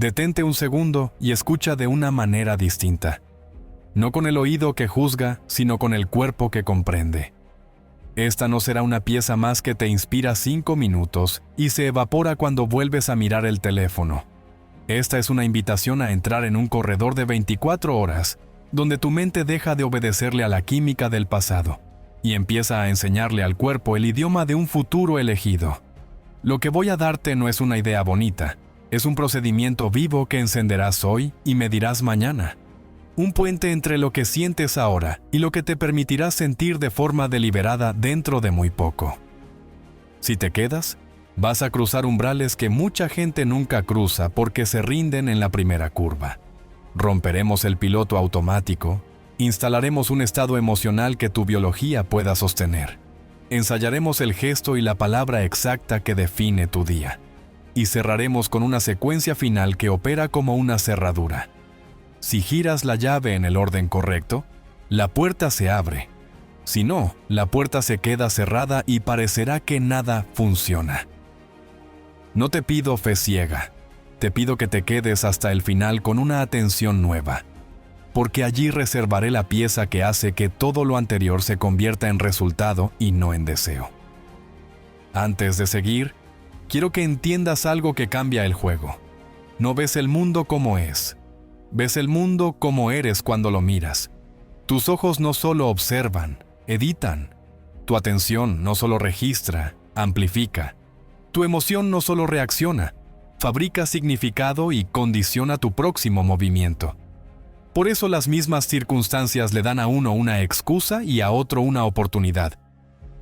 Detente un segundo y escucha de una manera distinta. No con el oído que juzga, sino con el cuerpo que comprende. Esta no será una pieza más que te inspira 5 minutos y se evapora cuando vuelves a mirar el teléfono. Esta es una invitación a entrar en un corredor de 24 horas, donde tu mente deja de obedecerle a la química del pasado y empieza a enseñarle al cuerpo el idioma de un futuro elegido. Lo que voy a darte no es una idea bonita, es un procedimiento vivo que encenderás hoy y medirás mañana. Un puente entre lo que sientes ahora y lo que te permitirá sentir de forma deliberada dentro de muy poco. Si te quedas, vas a cruzar umbrales que mucha gente nunca cruza porque se rinden en la primera curva. Romperemos el piloto automático, instalaremos un estado emocional que tu biología pueda sostener. Ensayaremos el gesto y la palabra exacta que define tu día. Y cerraremos con una secuencia final que opera como una cerradura. Si giras la llave en el orden correcto, la puerta se abre. Si no, la puerta se queda cerrada y parecerá que nada funciona. No te pido fe ciega, te pido que te quedes hasta el final con una atención nueva, porque allí reservaré la pieza que hace que todo lo anterior se convierta en resultado y no en deseo. Antes de seguir, quiero que entiendas algo que cambia el juego. No ves el mundo como es. Ves el mundo como eres cuando lo miras. Tus ojos no solo observan, editan. Tu atención no solo registra, amplifica. Tu emoción no solo reacciona, fabrica significado y condiciona tu próximo movimiento. Por eso las mismas circunstancias le dan a uno una excusa y a otro una oportunidad.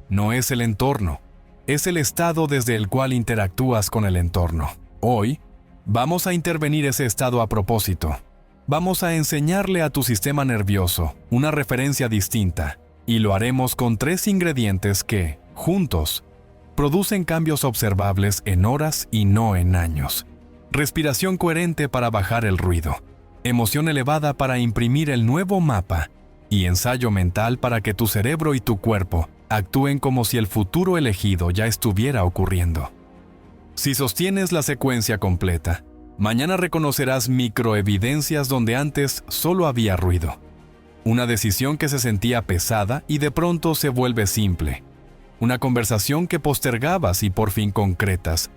No es el entorno, es el estado desde el cual interactúas con el entorno. Hoy, vamos a intervenir ese estado a propósito. Vamos a enseñarle a tu sistema nervioso una referencia distinta y lo haremos con 3 ingredientes que, juntos, producen cambios observables en horas y no en años. Respiración coherente para bajar el ruido, emoción elevada para imprimir el nuevo mapa y ensayo mental para que tu cerebro y tu cuerpo actúen como si el futuro elegido ya estuviera ocurriendo. Si sostienes la secuencia completa, mañana reconocerás microevidencias donde antes solo había ruido. Una decisión que se sentía pesada y de pronto se vuelve simple. Una conversación que postergabas y por fin concretas.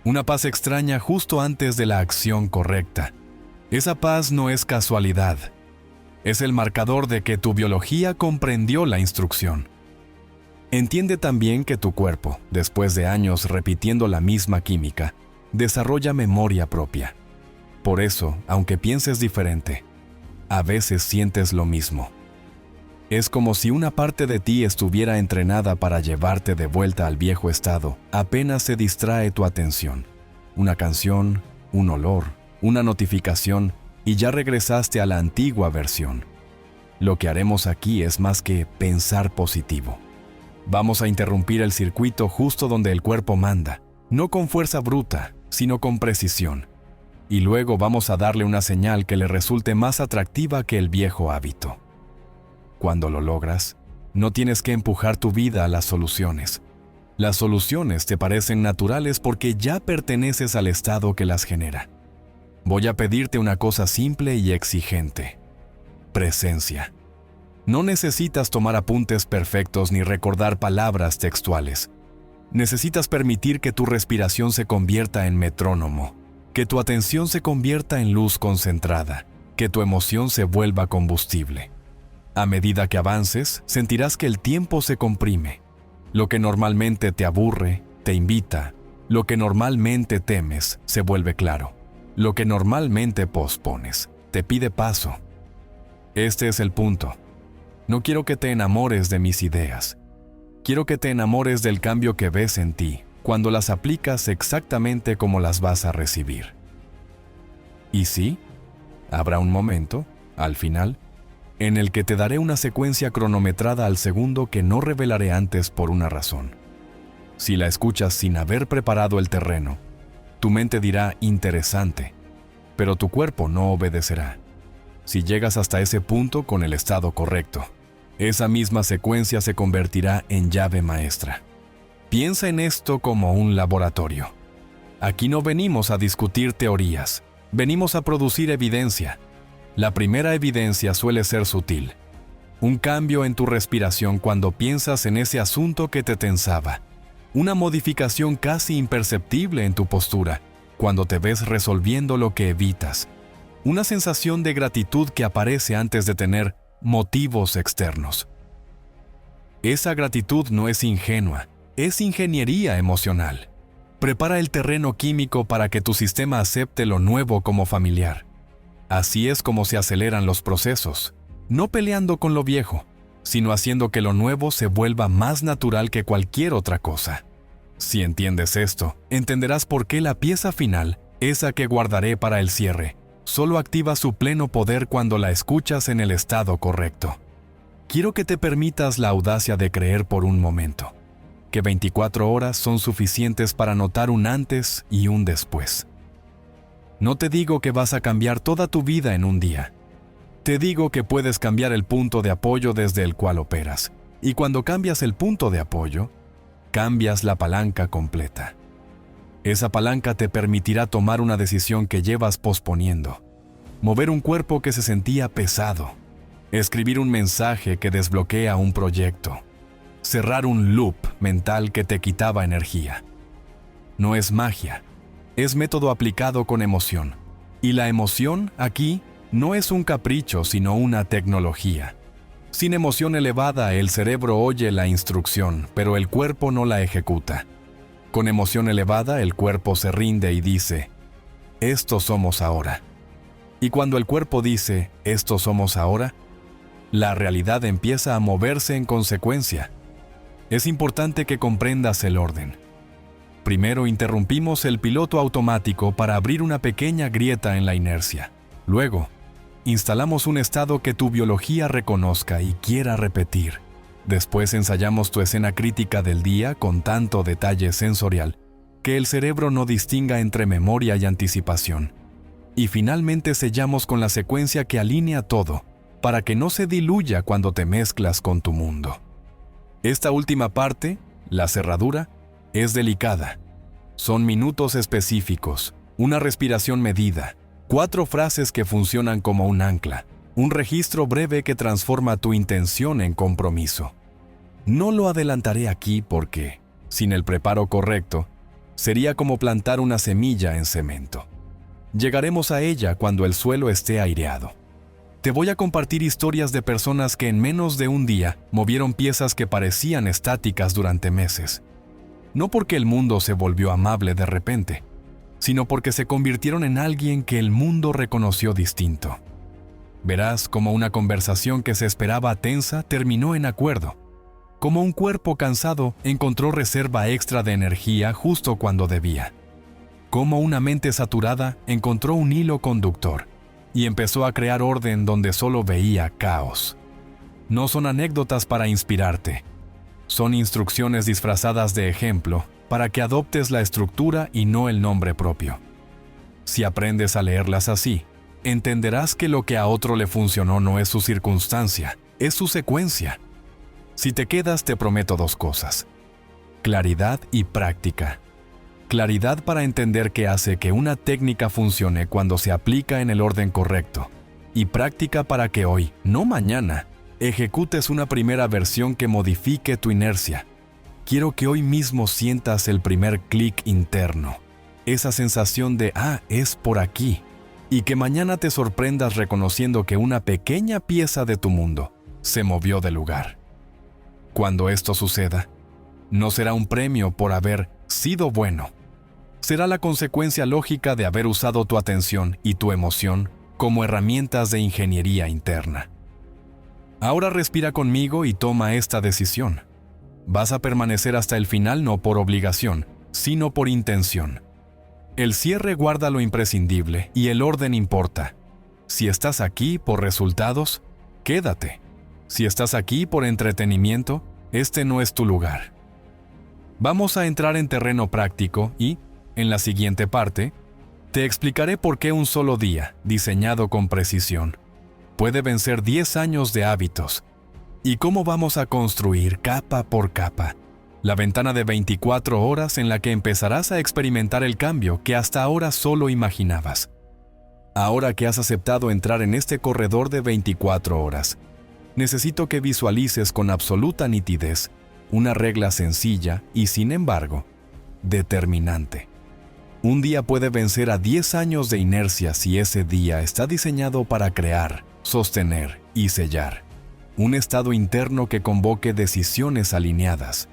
Una paz extraña justo antes de la acción correcta. Esa paz no es casualidad. Es el marcador de que tu biología comprendió la instrucción. Entiende también que tu cuerpo, después de años repitiendo la misma química, desarrolla memoria propia. Por eso, aunque pienses diferente, a veces sientes lo mismo. Es como si una parte de ti estuviera entrenada para llevarte de vuelta al viejo estado, apenas se distrae tu atención. Una canción, un olor, una notificación, y ya regresaste a la antigua versión. Lo que haremos aquí es más que pensar positivo. Vamos a interrumpir el circuito justo donde el cuerpo manda, no con fuerza bruta, sino con precisión. Y luego vamos a darle una señal que le resulte más atractiva que el viejo hábito. Cuando lo logras, no tienes que empujar tu vida a las soluciones. Las soluciones te parecen naturales porque ya perteneces al estado que las genera. Voy a pedirte una cosa simple y exigente: presencia. No necesitas tomar apuntes perfectos ni recordar palabras textuales. Necesitas permitir que tu respiración se convierta en metrónomo, que tu atención se convierta en luz concentrada, que tu emoción se vuelva combustible. A medida que avances, sentirás que el tiempo se comprime. Lo que normalmente te aburre, te invita. Lo que normalmente temes, se vuelve claro. Lo que normalmente pospones, te pide paso. Este es el punto. No quiero que te enamores de mis ideas. Quiero que te enamores del cambio que ves en ti cuando las aplicas exactamente como las vas a recibir. Y sí, habrá un momento, al final, en el que te daré una secuencia cronometrada al segundo que no revelaré antes por una razón. Si la escuchas sin haber preparado el terreno, tu mente dirá interesante, pero tu cuerpo no obedecerá. Si llegas hasta ese punto con el estado correcto, esa misma secuencia se convertirá en llave maestra. Piensa en esto como un laboratorio. Aquí no venimos a discutir teorías, Venimos a producir evidencia. La primera evidencia suele ser sutil. Un cambio en tu respiración cuando piensas en ese asunto que te tensaba. Una modificación casi imperceptible en tu postura cuando te ves resolviendo lo que evitas. Una sensación de gratitud que aparece antes de tener motivos externos. Esa gratitud no es ingenua, es ingeniería emocional. Prepara el terreno químico para que tu sistema acepte lo nuevo como familiar. Así es como se aceleran los procesos, no peleando con lo viejo, sino haciendo que lo nuevo se vuelva más natural que cualquier otra cosa. Si entiendes esto, entenderás por qué la pieza final, esa que guardaré para el cierre, solo activa su pleno poder cuando la escuchas en el estado correcto. Quiero que te permitas la audacia de creer por un momento, que 24 horas son suficientes para notar un antes y un después. No te digo que vas a cambiar toda tu vida en un día. Te digo que puedes cambiar el punto de apoyo desde el cual operas, y cuando cambias el punto de apoyo, cambias la palanca completa. Esa palanca te permitirá tomar una decisión que llevas posponiendo, mover un cuerpo que se sentía pesado, escribir un mensaje que desbloquea un proyecto, cerrar un loop mental que te quitaba energía. No es magia, es método aplicado con emoción. Y la emoción, aquí, no es un capricho, sino una tecnología. Sin emoción elevada, el cerebro oye la instrucción, pero el cuerpo no la ejecuta. Con emoción elevada, el cuerpo se rinde y dice, esto somos ahora. Y cuando el cuerpo dice, esto somos ahora, la realidad empieza a moverse en consecuencia. Es importante que comprendas el orden. Primero interrumpimos el piloto automático para abrir una pequeña grieta en la inercia. Luego, instalamos un estado que tu biología reconozca y quiera repetir. Después ensayamos tu escena crítica del día con tanto detalle sensorial que el cerebro no distinga entre memoria y anticipación. Y finalmente sellamos con la secuencia que alinea todo, para que no se diluya cuando te mezclas con tu mundo. Esta última parte, la cerradura, es delicada. Son minutos específicos, una respiración medida, 4 frases que funcionan como un ancla, un registro breve que transforma tu intención en compromiso. No lo adelantaré aquí porque, sin el preparo correcto, sería como plantar una semilla en cemento. Llegaremos a ella cuando el suelo esté aireado. Te voy a compartir historias de personas que en menos de un día movieron piezas que parecían estáticas durante meses. No porque el mundo se volvió amable de repente, sino porque se convirtieron en alguien que el mundo reconoció distinto. Verás cómo una conversación que se esperaba tensa terminó en acuerdo, como un cuerpo cansado encontró reserva extra de energía justo cuando debía, como una mente saturada encontró un hilo conductor y empezó a crear orden donde solo veía caos. No son anécdotas para inspirarte, son instrucciones disfrazadas de ejemplo para que adoptes la estructura y no el nombre propio. Si aprendes a leerlas así, entenderás que lo que a otro le funcionó no es su circunstancia, es su secuencia. Si te quedas, te prometo 2 cosas: claridad y práctica. Claridad para entender qué hace que una técnica funcione cuando se aplica en el orden correcto, y práctica para que hoy, no mañana, ejecutes una primera versión que modifique tu inercia. Quiero que hoy mismo sientas el primer clic interno, esa sensación de es por aquí, y que mañana te sorprendas reconociendo que una pequeña pieza de tu mundo se movió de lugar. Cuando esto suceda, no será un premio por haber sido bueno. Será la consecuencia lógica de haber usado tu atención y tu emoción como herramientas de ingeniería interna. Ahora respira conmigo y toma esta decisión. Vas a permanecer hasta el final no por obligación, sino por intención. El cierre guarda lo imprescindible y el orden importa. Si estás aquí por resultados, quédate. Si estás aquí por entretenimiento, este no es tu lugar. Vamos a entrar en terreno práctico y, en la siguiente parte, te explicaré por qué un solo día, diseñado con precisión, puede vencer 10 años de hábitos, y cómo vamos a construir capa por capa la ventana de 24 horas en la que empezarás a experimentar el cambio que hasta ahora solo imaginabas. Ahora que has aceptado entrar en este corredor de 24 horas, necesito que visualices con absoluta nitidez una regla sencilla y, sin embargo, determinante. Un día puede vencer a 10 años de inercia si ese día está diseñado para crear, sostener y sellar un estado interno que convoque decisiones alineadas.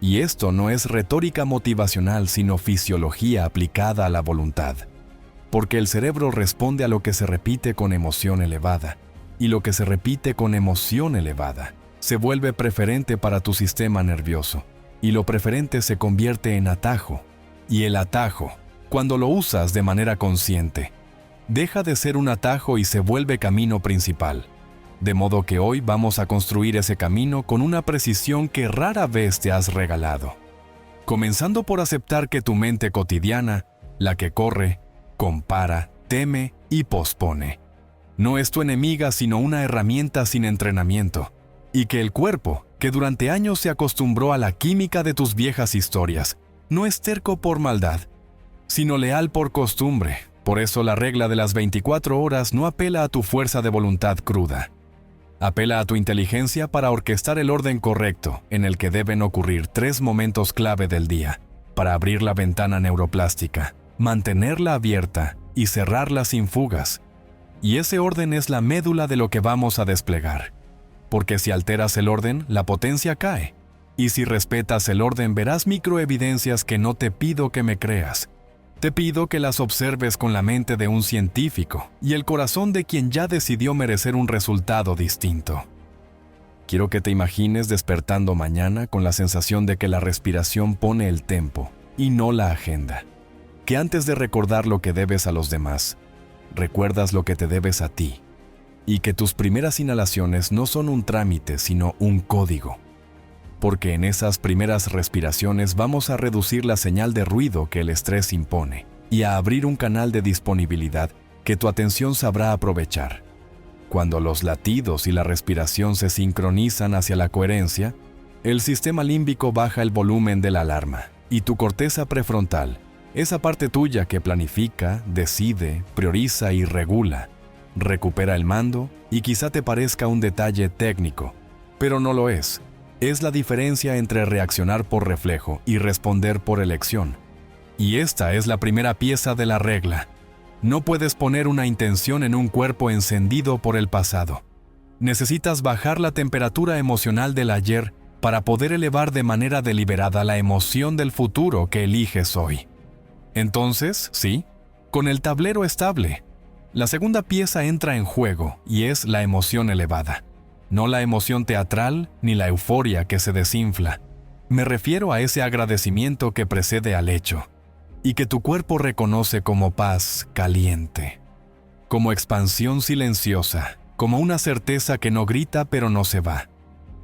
Y esto no es retórica motivacional, sino fisiología aplicada a la voluntad. Porque el cerebro responde a lo que se repite con emoción elevada, y lo que se repite con emoción elevada se vuelve preferente para tu sistema nervioso, y lo preferente se convierte en atajo. Y el atajo, cuando lo usas de manera consciente, deja de ser un atajo y se vuelve camino principal. De modo que hoy vamos a construir ese camino con una precisión que rara vez te has regalado. Comenzando por aceptar que tu mente cotidiana, la que corre, compara, teme y pospone, no es tu enemiga sino una herramienta sin entrenamiento, y que el cuerpo, que durante años se acostumbró a la química de tus viejas historias, no es terco por maldad, sino leal por costumbre. Por eso la regla de las 24 horas no apela a tu fuerza de voluntad cruda. Apela a tu inteligencia para orquestar el orden correcto en el que deben ocurrir 3 momentos clave del día, para abrir la ventana neuroplástica, mantenerla abierta y cerrarla sin fugas. Y ese orden es la médula de lo que vamos a desplegar. Porque si alteras el orden, la potencia cae. Y si respetas el orden, verás microevidencias que no te pido que me creas. Te pido que las observes con la mente de un científico y el corazón de quien ya decidió merecer un resultado distinto. Quiero que te imagines despertando mañana con la sensación de que la respiración pone el tempo y no la agenda. Que antes de recordar lo que debes a los demás, recuerdas lo que te debes a ti. Y que tus primeras inhalaciones no son un trámite, sino un código. Porque en esas primeras respiraciones vamos a reducir la señal de ruido que el estrés impone y a abrir un canal de disponibilidad que tu atención sabrá aprovechar. Cuando los latidos y la respiración se sincronizan hacia la coherencia, el sistema límbico baja el volumen de la alarma y tu corteza prefrontal, esa parte tuya que planifica, decide, prioriza y regula, recupera el mando y quizá te parezca un detalle técnico, pero no lo es. Es la diferencia entre reaccionar por reflejo y responder por elección. Y esta es la primera pieza de la regla. No puedes poner una intención en un cuerpo encendido por el pasado. Necesitas bajar la temperatura emocional del ayer para poder elevar de manera deliberada la emoción del futuro que eliges hoy. Entonces, sí, con el tablero estable, la segunda pieza entra en juego y es la emoción elevada. No la emoción teatral ni la euforia que se desinfla. Me refiero a ese agradecimiento que precede al hecho y que tu cuerpo reconoce como paz caliente, como expansión silenciosa, como una certeza que no grita pero no se va.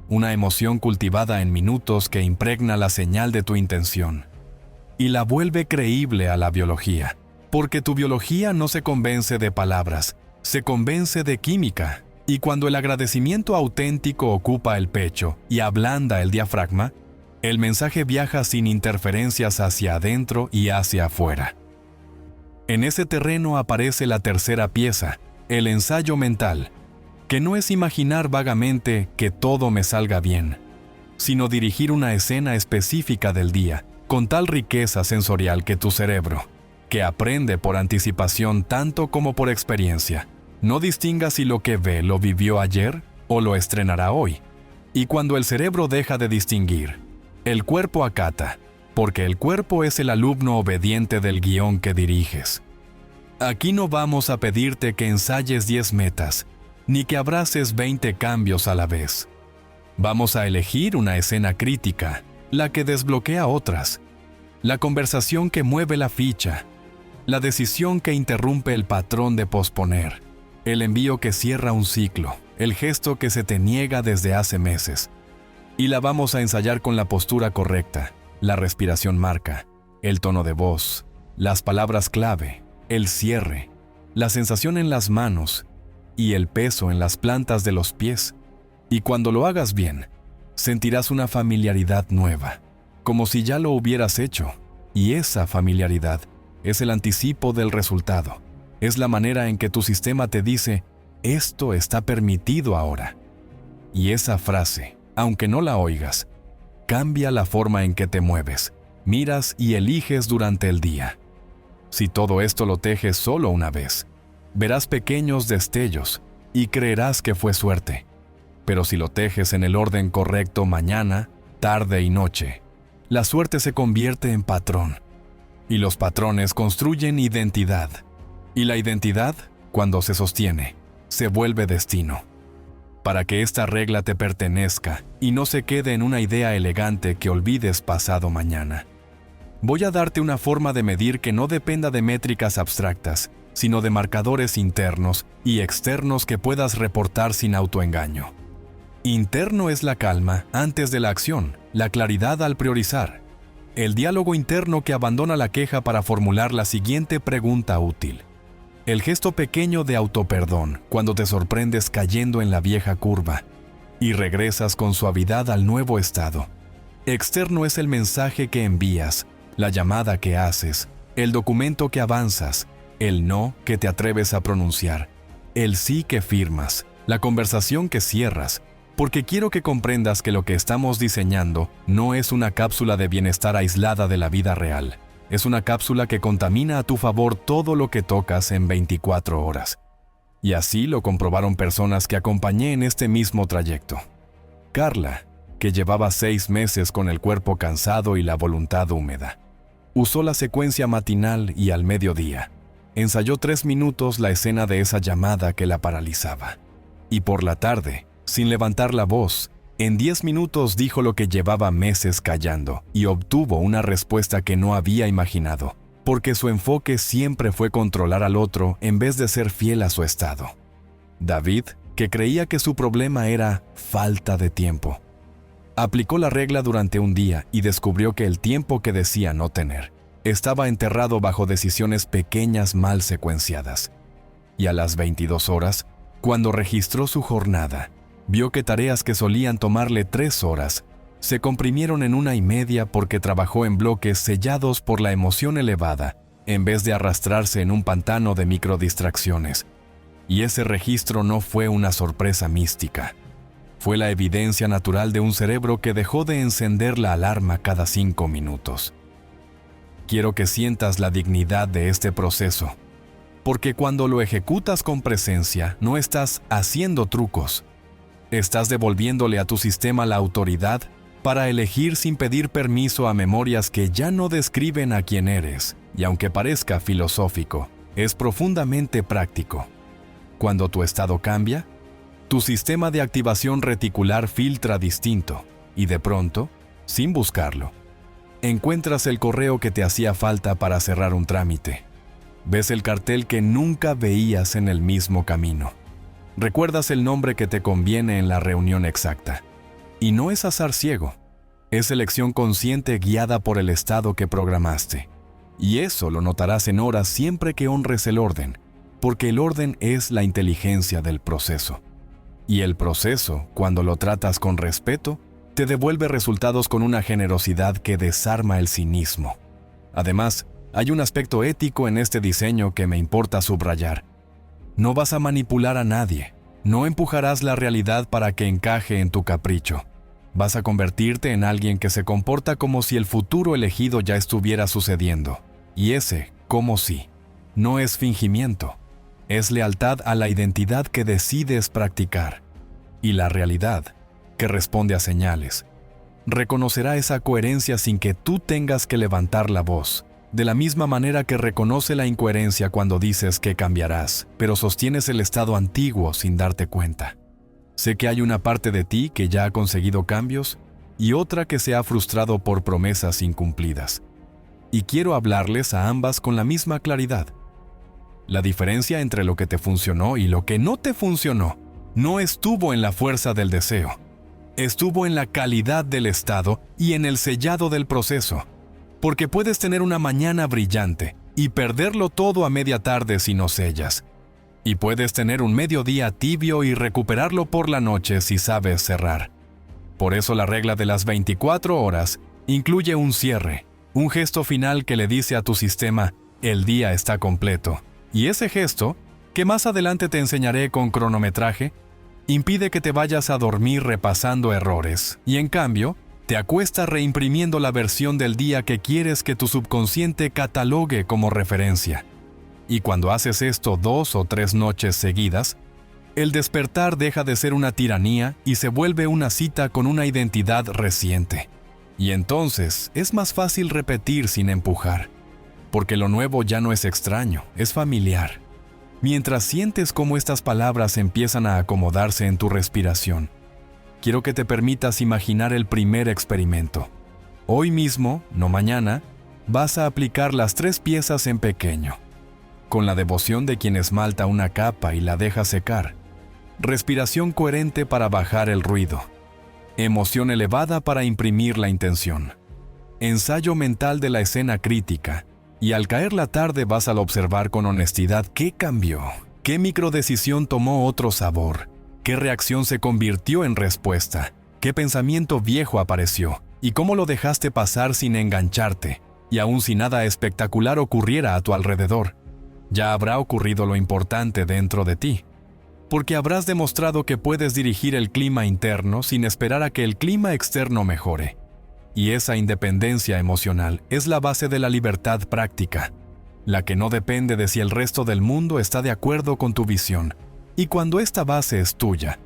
Una emoción cultivada en minutos que impregna la señal de tu intención y la vuelve creíble a la biología, porque tu biología no se convence de palabras, se convence de química. Y cuando el agradecimiento auténtico ocupa el pecho y ablanda el diafragma, el mensaje viaja sin interferencias hacia adentro y hacia afuera. En ese terreno aparece la tercera pieza, el ensayo mental, que no es imaginar vagamente que todo me salga bien, sino dirigir una escena específica del día, con tal riqueza sensorial que tu cerebro, que aprende por anticipación tanto como por experiencia, no distinga si lo que ve lo vivió ayer o lo estrenará hoy. Y cuando el cerebro deja de distinguir, el cuerpo acata, porque el cuerpo es el alumno obediente del guión que diriges. Aquí no vamos a pedirte que ensayes 10 metas, ni que abraces 20 cambios a la vez. Vamos a elegir una escena crítica, la que desbloquea otras, la conversación que mueve la ficha, la decisión que interrumpe el patrón de posponer, el envío que cierra un ciclo, el gesto que se te niega desde hace meses. Y la vamos a ensayar con la postura correcta, la respiración marca, el tono de voz, las palabras clave, el cierre, la sensación en las manos y el peso en las plantas de los pies. Y cuando lo hagas bien, sentirás una familiaridad nueva, como si ya lo hubieras hecho. Y esa familiaridad es el anticipo del resultado. Es la manera en que tu sistema te dice, esto está permitido ahora. Y esa frase, aunque no la oigas, cambia la forma en que te mueves, miras y eliges durante el día. Si todo esto lo tejes solo una vez, verás pequeños destellos y creerás que fue suerte. Pero si lo tejes en el orden correcto mañana, tarde y noche, la suerte se convierte en patrón. Y los patrones construyen identidad. Y la identidad, cuando se sostiene, se vuelve destino. Para que esta regla te pertenezca y no se quede en una idea elegante que olvides pasado mañana. Voy a darte una forma de medir que no dependa de métricas abstractas, sino de marcadores internos y externos que puedas reportar sin autoengaño. Interno es la calma antes de la acción, la claridad al priorizar. El diálogo interno que abandona la queja para formular la siguiente pregunta útil. El gesto pequeño de autoperdón cuando te sorprendes cayendo en la vieja curva y regresas con suavidad al nuevo estado. Externo es el mensaje que envías, la llamada que haces, el documento que avanzas, el no que te atreves a pronunciar, el sí que firmas, la conversación que cierras, porque quiero que comprendas que lo que estamos diseñando no es una cápsula de bienestar aislada de la vida real. Es una cápsula que contamina a tu favor todo lo que tocas en 24 horas. Y así lo comprobaron personas que acompañé en este mismo trayecto. Carla, que llevaba 6 meses con el cuerpo cansado y la voluntad húmeda, usó la secuencia matinal y al mediodía. Ensayó 3 minutos la escena de esa llamada que la paralizaba. Y por la tarde, sin levantar la voz, en 10 minutos dijo lo que llevaba meses callando y obtuvo una respuesta que no había imaginado, porque su enfoque siempre fue controlar al otro en vez de ser fiel a su estado. David, que creía que su problema era falta de tiempo, aplicó la regla durante un día y descubrió que el tiempo que decía no tener estaba enterrado bajo decisiones pequeñas mal secuenciadas. Y a las 22 horas, cuando registró su jornada, vio que tareas que solían tomarle 3 horas se comprimieron en 1:30 porque trabajó en bloques sellados por la emoción elevada en vez de arrastrarse en un pantano de microdistracciones. Y ese registro no fue una sorpresa mística. Fue la evidencia natural de un cerebro que dejó de encender la alarma cada 5 minutos. Quiero que sientas la dignidad de este proceso, porque cuando lo ejecutas con presencia, no estás haciendo trucos. Estás devolviéndole a tu sistema la autoridad para elegir sin pedir permiso a memorias que ya no describen a quién eres, y aunque parezca filosófico, es profundamente práctico. Cuando tu estado cambia, tu sistema de activación reticular filtra distinto, y de pronto, sin buscarlo, encuentras el correo que te hacía falta para cerrar un trámite. Ves el cartel que nunca veías en el mismo camino. Recuerdas el nombre que te conviene en la reunión exacta. Y no es azar ciego, es elección consciente guiada por el estado que programaste. Y eso lo notarás en horas siempre que honres el orden, porque el orden es la inteligencia del proceso. Y el proceso, cuando lo tratas con respeto, te devuelve resultados con una generosidad que desarma el cinismo. Además, hay un aspecto ético en este diseño que me importa subrayar. No vas a manipular a nadie, no empujarás la realidad para que encaje en tu capricho. Vas a convertirte en alguien que se comporta como si el futuro elegido ya estuviera sucediendo. Y ese, como si, no es fingimiento, es lealtad a la identidad que decides practicar. Y la realidad, que responde a señales, reconocerá esa coherencia sin que tú tengas que levantar la voz. De la misma manera que reconoce la incoherencia cuando dices que cambiarás, pero sostienes el estado antiguo sin darte cuenta. Sé que hay una parte de ti que ya ha conseguido cambios y otra que se ha frustrado por promesas incumplidas. Y quiero hablarles a ambas con la misma claridad. La diferencia entre lo que te funcionó y lo que no te funcionó no estuvo en la fuerza del deseo. Estuvo en la calidad del estado y en el sellado del proceso. Porque puedes tener una mañana brillante y perderlo todo a media tarde si no sellas. Y puedes tener un mediodía tibio y recuperarlo por la noche si sabes cerrar. Por eso la regla de las 24 horas incluye un cierre, un gesto final que le dice a tu sistema, el día está completo, Y ese gesto, que más adelante te enseñaré con cronometraje, impide que te vayas a dormir repasando errores, y en cambio, te acuestas reimprimiendo la versión del día que quieres que tu subconsciente catalogue como referencia. Y cuando haces esto 2 o 3 noches seguidas, el despertar deja de ser una tiranía y se vuelve una cita con una identidad reciente. Y entonces es más fácil repetir sin empujar, porque lo nuevo ya no es extraño, es familiar. Mientras sientes cómo estas palabras empiezan a acomodarse en tu respiración, quiero que te permitas imaginar el primer experimento. Hoy mismo, no mañana, vas a aplicar las 3 piezas en pequeño, con la devoción de quien esmalta una capa y la deja secar. Respiración coherente para bajar el ruido. Emoción elevada para imprimir la intención. Ensayo mental de la escena crítica. Y al caer la tarde vas a observar con honestidad qué cambió, qué microdecisión tomó otro sabor, qué reacción se convirtió en respuesta, qué pensamiento viejo apareció y cómo lo dejaste pasar sin engancharte, y aun si nada espectacular ocurriera a tu alrededor. Ya habrá ocurrido lo importante dentro de ti, porque habrás demostrado que puedes dirigir el clima interno sin esperar a que el clima externo mejore. Y esa independencia emocional es la base de la libertad práctica, la que no depende de si el resto del mundo está de acuerdo con tu visión. Y cuando esta base es tuya,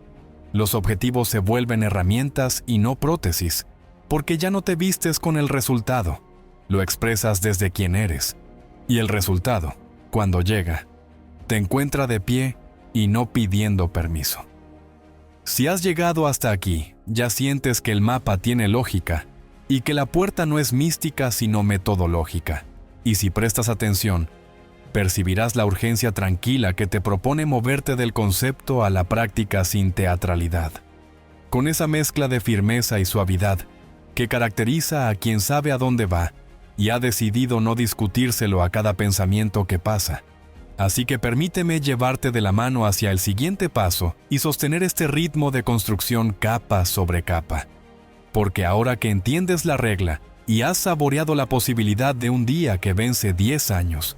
los objetivos se vuelven herramientas y no prótesis, porque ya no te vistes con el resultado, lo expresas desde quien eres. Y el resultado, cuando llega, te encuentra de pie y no pidiendo permiso. Si has llegado hasta aquí, ya sientes que el mapa tiene lógica, y que la puerta no es mística sino metodológica. Y si prestas atención, percibirás la urgencia tranquila que te propone moverte del concepto a la práctica sin teatralidad. Con esa mezcla de firmeza y suavidad que caracteriza a quien sabe a dónde va y ha decidido no discutírselo a cada pensamiento que pasa. Así que permíteme llevarte de la mano hacia el siguiente paso y sostener este ritmo de construcción capa sobre capa. Porque ahora que entiendes la regla y has saboreado la posibilidad de un día que vence 10 años,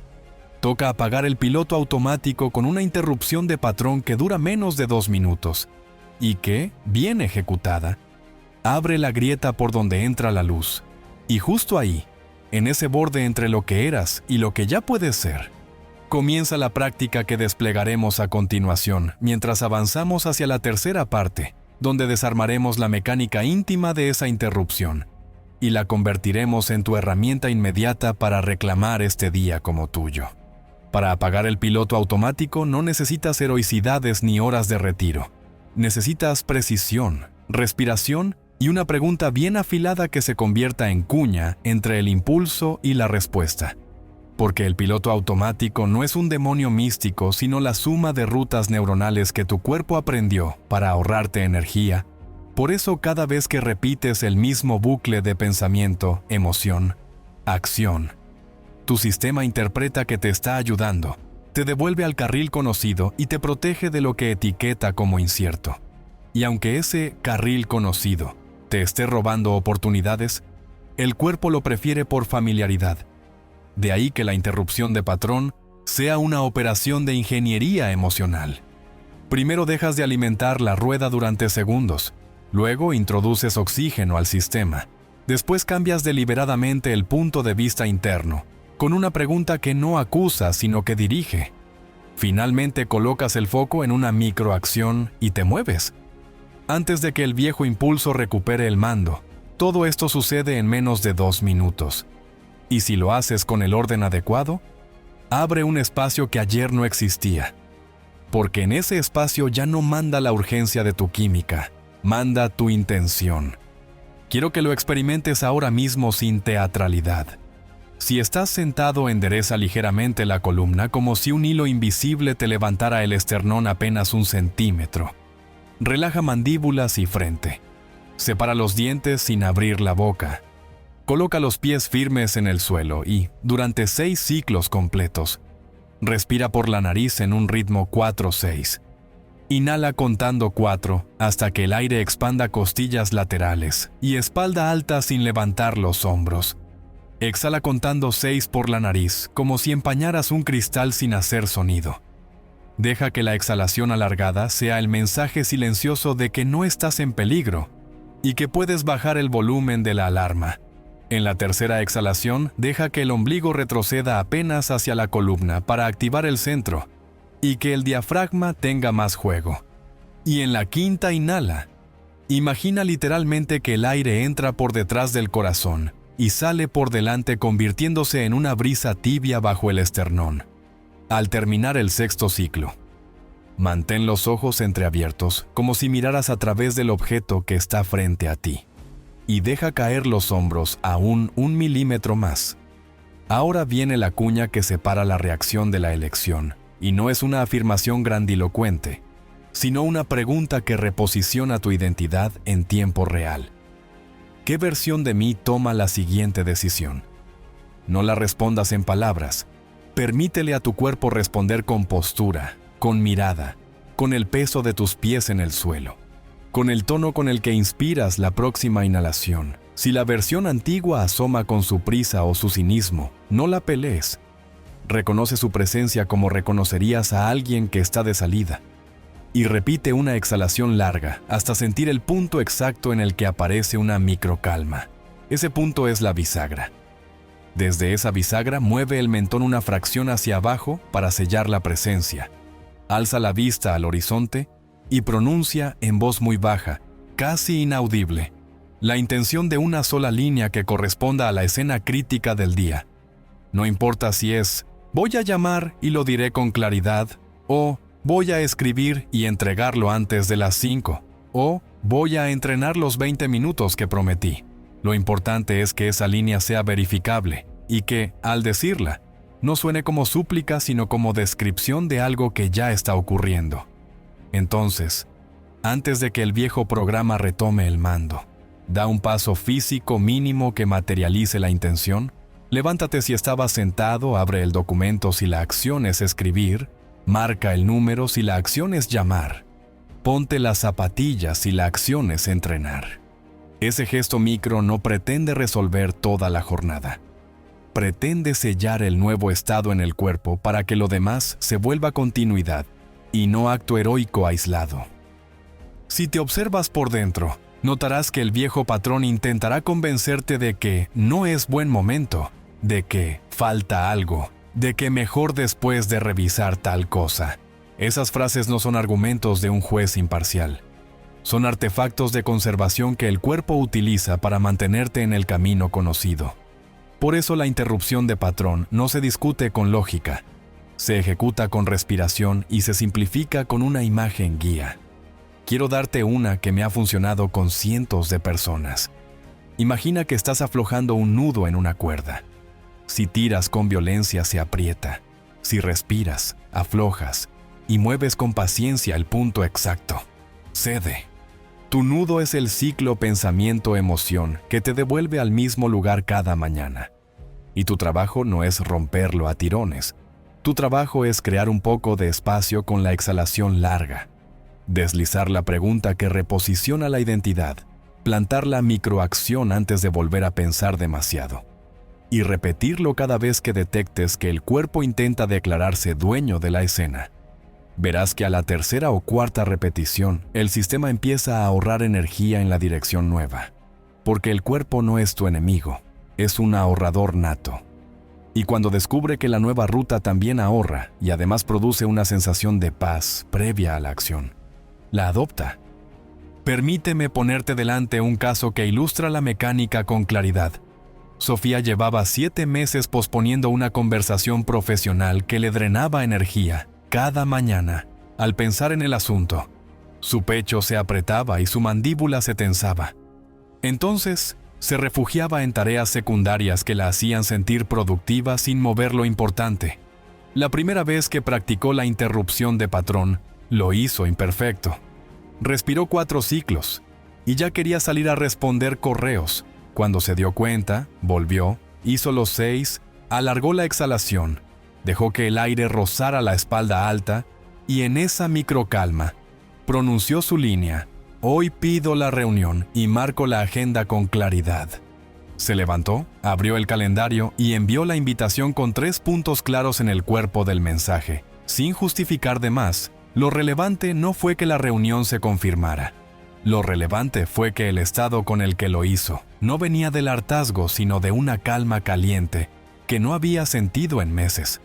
toca apagar el piloto automático con una interrupción de patrón que dura menos de 2 minutos y que, bien ejecutada, abre la grieta por donde entra la luz. Y justo ahí, en ese borde entre lo que eras y lo que ya puedes ser, comienza la práctica que desplegaremos a continuación mientras avanzamos hacia la tercera parte, donde desarmaremos la mecánica íntima de esa interrupción y la convertiremos en tu herramienta inmediata para reclamar este día como tuyo. Para apagar el piloto automático no necesitas heroicidades ni horas de retiro. Necesitas precisión, respiración y una pregunta bien afilada que se convierta en cuña entre el impulso y la respuesta. Porque el piloto automático no es un demonio místico, sino la suma de rutas neuronales que tu cuerpo aprendió para ahorrarte energía. Por eso cada vez que repites el mismo bucle de pensamiento, emoción, acción, tu sistema interpreta que te está ayudando, te devuelve al carril conocido y te protege de lo que etiqueta como incierto. Y aunque ese carril conocido te esté robando oportunidades, el cuerpo lo prefiere por familiaridad. De ahí que la interrupción de patrón sea una operación de ingeniería emocional. Primero dejas de alimentar la rueda durante segundos, luego introduces oxígeno al sistema, después cambias deliberadamente el punto de vista interno, con una pregunta que no acusa sino que dirige. Finalmente colocas el foco en una microacción y te mueves. Antes de que el viejo impulso recupere el mando, todo esto sucede en menos de 2 minutos. Y si lo haces con el orden adecuado, abre un espacio que ayer no existía. Porque en ese espacio ya no manda la urgencia de tu química, manda tu intención. Quiero que lo experimentes ahora mismo sin teatralidad. Si estás sentado, endereza ligeramente la columna como si un hilo invisible te levantara el esternón apenas 1 centímetro. Relaja mandíbulas y frente. Separa los dientes sin abrir la boca. Coloca los pies firmes en el suelo y, durante 6 ciclos completos, respira por la nariz en un ritmo 4-6. Inhala contando 4 hasta que el aire expanda costillas laterales y espalda alta sin levantar los hombros. Exhala contando 6 por la nariz, como si empañaras un cristal sin hacer sonido. Deja que la exhalación alargada sea el mensaje silencioso de que no estás en peligro y que puedes bajar el volumen de la alarma. En la tercera exhalación, deja que el ombligo retroceda apenas hacia la columna para activar el centro y que el diafragma tenga más juego. Y en la quinta inhala. Imagina literalmente que el aire entra por detrás del corazón y sale por delante convirtiéndose en una brisa tibia bajo el esternón. Al terminar el sexto ciclo, mantén los ojos entreabiertos como si miraras a través del objeto que está frente a ti y deja caer los hombros aún 1 milímetro más. Ahora viene la cuña que separa la reacción de la elección y no es una afirmación grandilocuente, sino una pregunta que reposiciona tu identidad en tiempo real. ¿Qué versión de mí toma la siguiente decisión? No la respondas en palabras. Permítele a tu cuerpo responder con postura, con mirada, con el peso de tus pies en el suelo, con el tono con el que inspiras la próxima inhalación. Si la versión antigua asoma con su prisa o su cinismo, no la pelees. Reconoce su presencia como reconocerías a alguien que está de salida. Y repite una exhalación larga hasta sentir el punto exacto en el que aparece una microcalma. Ese punto es la bisagra. Desde esa bisagra mueve el mentón una fracción hacia abajo para sellar la presencia. Alza la vista al horizonte y pronuncia en voz muy baja, casi inaudible, la intención de una sola línea que corresponda a la escena crítica del día. No importa si es «voy a llamar y lo diré con claridad» o «voy a escribir y entregarlo antes de las 5» o «voy a entrenar los 20 minutos que prometí». Lo importante es que esa línea sea verificable y que, al decirla, no suene como súplica sino como descripción de algo que ya está ocurriendo. Entonces, antes de que el viejo programa retome el mando, da un paso físico mínimo que materialice la intención. Levántate si estabas sentado, abre el documento si la acción es escribir, marca el número si la acción es llamar, ponte las zapatillas si la acción es entrenar. Ese gesto micro no pretende resolver toda la jornada. Pretende sellar el nuevo estado en el cuerpo para que lo demás se vuelva continuidad y no acto heroico aislado. Si te observas por dentro, notarás que el viejo patrón intentará convencerte de que no es buen momento, de que falta algo, de que mejor después de revisar tal cosa. Esas frases no son argumentos de un juez imparcial. Son artefactos de conservación que el cuerpo utiliza para mantenerte en el camino conocido. Por eso la interrupción de patrón no se discute con lógica, se ejecuta con respiración y se simplifica con una imagen guía. Quiero darte una que me ha funcionado con cientos de personas. Imagina que estás aflojando un nudo en una cuerda. Si tiras con violencia se aprieta. Si respiras, aflojas y mueves con paciencia el punto exacto. Cede. Tu nudo es el ciclo pensamiento-emoción que te devuelve al mismo lugar cada mañana. Y tu trabajo no es romperlo a tirones. Tu trabajo es crear un poco de espacio con la exhalación larga. Deslizar la pregunta que reposiciona la identidad. Plantar la microacción antes de volver a pensar demasiado. Y repetirlo cada vez que detectes que el cuerpo intenta declararse dueño de la escena. Verás que a la tercera o cuarta repetición, el sistema empieza a ahorrar energía en la dirección nueva. Porque el cuerpo no es tu enemigo, es un ahorrador nato. Y cuando descubre que la nueva ruta también ahorra y además produce una sensación de paz previa a la acción, la adopta. Permíteme ponerte delante un caso que ilustra la mecánica con claridad. Sofía llevaba 7 meses posponiendo una conversación profesional que le drenaba energía cada mañana al pensar en el asunto. Su pecho se apretaba y su mandíbula se tensaba. Entonces, se refugiaba en tareas secundarias que la hacían sentir productiva sin mover lo importante. La primera vez que practicó la interrupción de patrón, lo hizo imperfecto. Respiró 4 ciclos y ya quería salir a responder correos. Cuando se dio cuenta, volvió, hizo los 6, alargó la exhalación, dejó que el aire rozara la espalda alta y en esa microcalma pronunció su línea. Hoy pido la reunión y marco la agenda con claridad. Se levantó, abrió el calendario y envió la invitación con 3 puntos claros en el cuerpo del mensaje. Sin justificar de más, lo relevante no fue que la reunión se confirmara. Lo relevante fue que el estado con el que lo hizo no venía del hartazgo, sino de una calma caliente que no había sentido en meses.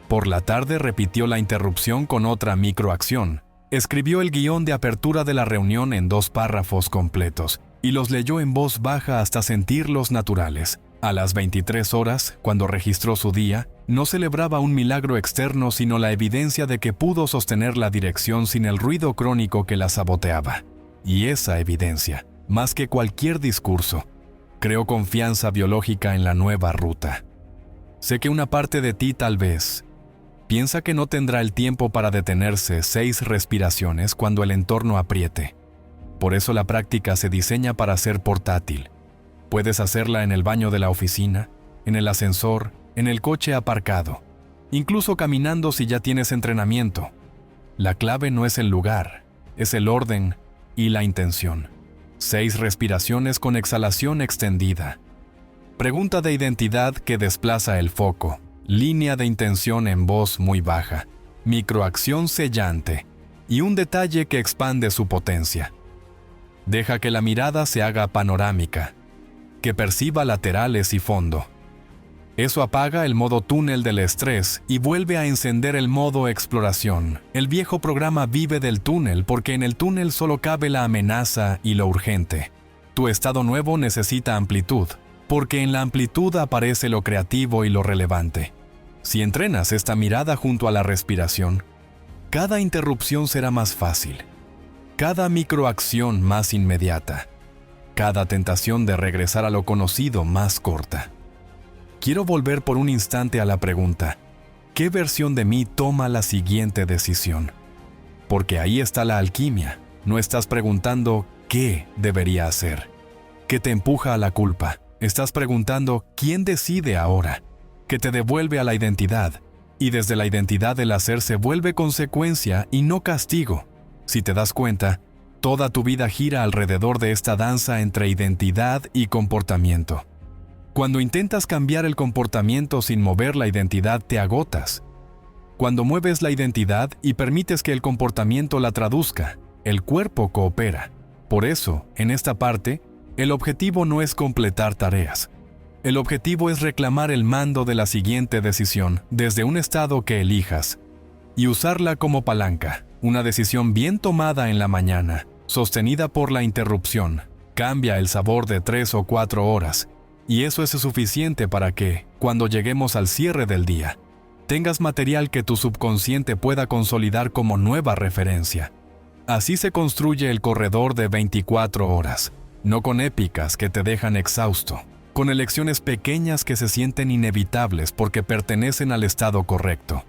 Por la tarde repitió la interrupción con otra microacción. Escribió el guión de apertura de la reunión en 2 párrafos completos y los leyó en voz baja hasta sentirlos naturales. A las 23 horas, cuando registró su día, no celebraba un milagro externo sino la evidencia de que pudo sostener la dirección sin el ruido crónico que la saboteaba. Y esa evidencia, más que cualquier discurso, creó confianza biológica en la nueva ruta. Sé que una parte de ti tal vez piensa que no tendrá el tiempo para detenerse 6 respiraciones cuando el entorno apriete. Por eso la práctica se diseña para ser portátil. Puedes hacerla en el baño de la oficina, en el ascensor, en el coche aparcado, incluso caminando si ya tienes entrenamiento. La clave no es el lugar, es el orden y la intención. 6 respiraciones con exhalación extendida. Pregunta de identidad que desplaza el foco. Línea de intención en voz muy baja. Microacción sellante. Y un detalle que expande su potencia. Deja que la mirada se haga panorámica, que perciba laterales y fondo. Eso apaga el modo túnel del estrés y vuelve a encender el modo exploración. El viejo programa vive del túnel porque en el túnel solo cabe la amenaza y lo urgente. Tu estado nuevo necesita amplitud, porque en la amplitud aparece lo creativo y lo relevante. Si entrenas esta mirada junto a la respiración, cada interrupción será más fácil. Cada microacción más inmediata, cada tentación de regresar a lo conocido más corta. Quiero volver por un instante a la pregunta, ¿qué versión de mí toma la siguiente decisión? Porque ahí está la alquimia, no estás preguntando ¿qué debería hacer? ¿Qué te empuja a la culpa? Estás preguntando ¿quién decide ahora? Que te devuelve a la identidad, y desde la identidad el hacer se vuelve consecuencia y no castigo. Si te das cuenta, toda tu vida gira alrededor de esta danza entre identidad y comportamiento. Cuando intentas cambiar el comportamiento sin mover la identidad, te agotas. Cuando mueves la identidad y permites que el comportamiento la traduzca, el cuerpo coopera. Por eso, en esta parte, el objetivo no es completar tareas. El objetivo es reclamar el mando de la siguiente decisión desde un estado que elijas y usarla como palanca. Una decisión bien tomada en la mañana, sostenida por la interrupción, cambia el sabor de 3 o 4 horas, y eso es suficiente para que, cuando lleguemos al cierre del día, tengas material que tu subconsciente pueda consolidar como nueva referencia. Así se construye el corredor de 24 horas, no con épicas que te dejan exhausto, con elecciones pequeñas que se sienten inevitables porque pertenecen al estado correcto.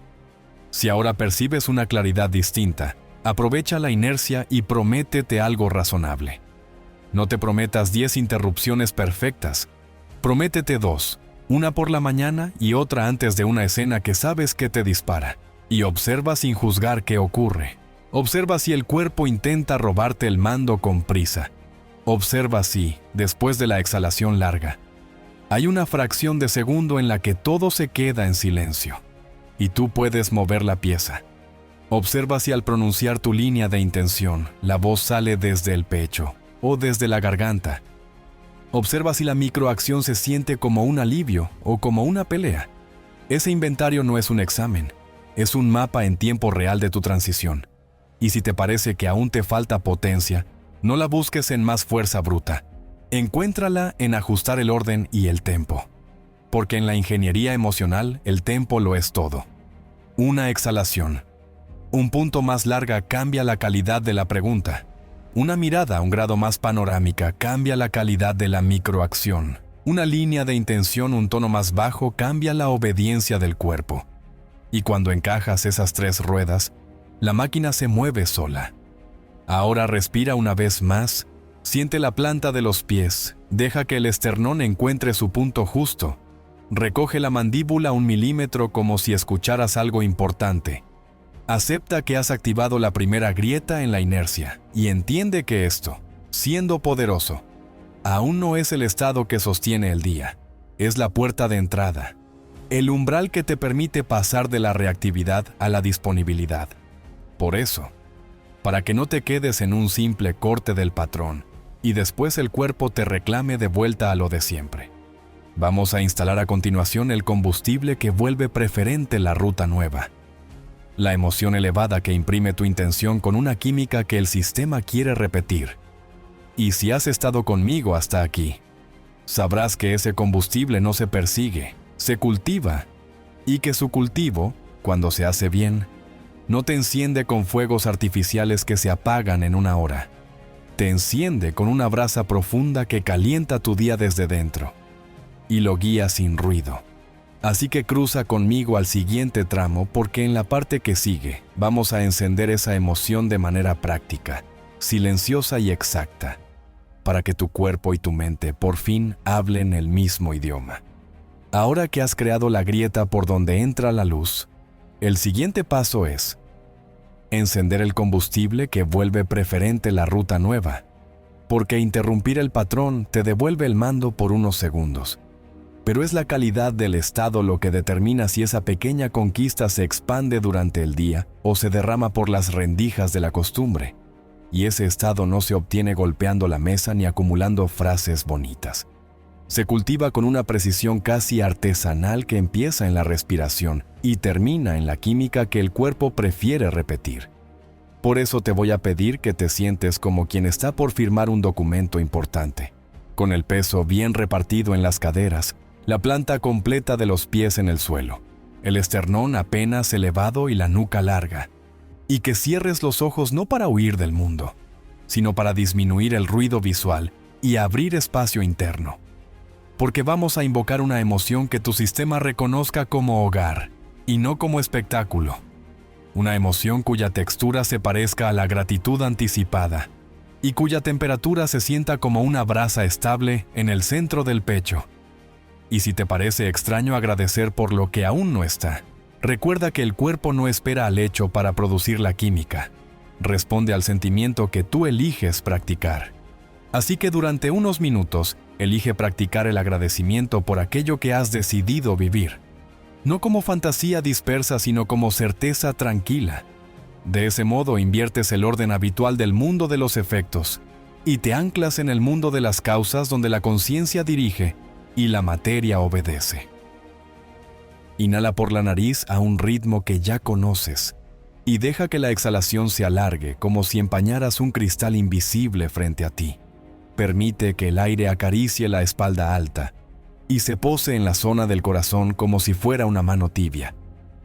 Si ahora percibes una claridad distinta, aprovecha la inercia y prométete algo razonable. No te prometas 10 interrupciones perfectas. Prométete 2, una por la mañana y otra antes de una escena que sabes que te dispara. Y observa sin juzgar qué ocurre. Observa si el cuerpo intenta robarte el mando con prisa. Observa si, después de la exhalación larga, hay una fracción de segundo en la que todo se queda en silencio. Y tú puedes mover la pieza. Observa si al pronunciar tu línea de intención, la voz sale desde el pecho o desde la garganta. Observa si la microacción se siente como un alivio o como una pelea. Ese inventario no es un examen, es un mapa en tiempo real de tu transición. Y si te parece que aún te falta potencia, no la busques en más fuerza bruta. Encuéntrala en ajustar el orden y el tempo. Porque en la ingeniería emocional, el tempo lo es todo. Una exhalación. Un punto más larga cambia la calidad de la pregunta. Una mirada a un grado más panorámica cambia la calidad de la microacción. Una línea de intención un tono más bajo cambia la obediencia del cuerpo. Y cuando encajas esas 3 ruedas, la máquina se mueve sola. Ahora respira una vez más, siente la planta de los pies, deja que el esternón encuentre su punto justo. Recoge la mandíbula 1 milímetro como si escucharas algo importante. Acepta que has activado la primera grieta en la inercia y entiende que esto, siendo poderoso, Aún no es el estado que sostiene el día, es la puerta de entrada, el umbral que te permite pasar de la reactividad a la disponibilidad. Por eso, para que no te quedes en un simple corte del patrón y después el cuerpo te reclame de vuelta a lo de siempre, vamos a instalar a continuación el combustible que vuelve preferente la ruta nueva. La emoción elevada que imprime tu intención con una química que el sistema quiere repetir. Y si has estado conmigo hasta aquí, sabrás que ese combustible no se persigue, se cultiva, y que su cultivo, cuando se hace bien, no te enciende con fuegos artificiales que se apagan en una hora. Te enciende con una brasa profunda que calienta tu día desde dentro, y lo guía sin ruido. Así que cruza conmigo al siguiente tramo porque en la parte que sigue vamos a encender esa emoción de manera práctica, silenciosa y exacta, para que tu cuerpo y tu mente por fin hablen el mismo idioma. Ahora que has creado la grieta por donde entra la luz, el siguiente paso es encender el combustible que vuelve preferente la ruta nueva, porque interrumpir el patrón te devuelve el mando por unos segundos. Pero es la calidad del estado lo que determina si esa pequeña conquista se expande durante el día o se derrama por las rendijas de la costumbre. Y ese estado no se obtiene golpeando la mesa ni acumulando frases bonitas. Se cultiva con una precisión casi artesanal que empieza en la respiración y termina en la química que el cuerpo prefiere repetir. Por eso te voy a pedir que te sientes como quien está por firmar un documento importante, con el peso bien repartido en las caderas, la planta completa de los pies en el suelo, el esternón apenas elevado y la nuca larga, y que cierres los ojos no para huir del mundo, sino para disminuir el ruido visual y abrir espacio interno. Porque vamos a invocar una emoción que tu sistema reconozca como hogar y no como espectáculo. Una emoción cuya textura se parezca a la gratitud anticipada y cuya temperatura se sienta como una brasa estable en el centro del pecho. Y si te parece extraño agradecer por lo que aún no está, recuerda que el cuerpo no espera al hecho para producir la química. Responde al sentimiento que tú eliges practicar. Así que durante unos minutos, elige practicar el agradecimiento por aquello que has decidido vivir. No como fantasía dispersa, sino como certeza tranquila. De ese modo inviertes el orden habitual del mundo de los efectos y te anclas en el mundo de las causas donde la conciencia dirige y la materia obedece. Inhala por la nariz a un ritmo que ya conoces y deja que la exhalación se alargue como si empañaras un cristal invisible frente a ti. Permite que el aire acaricie la espalda alta y se pose en la zona del corazón como si fuera una mano tibia.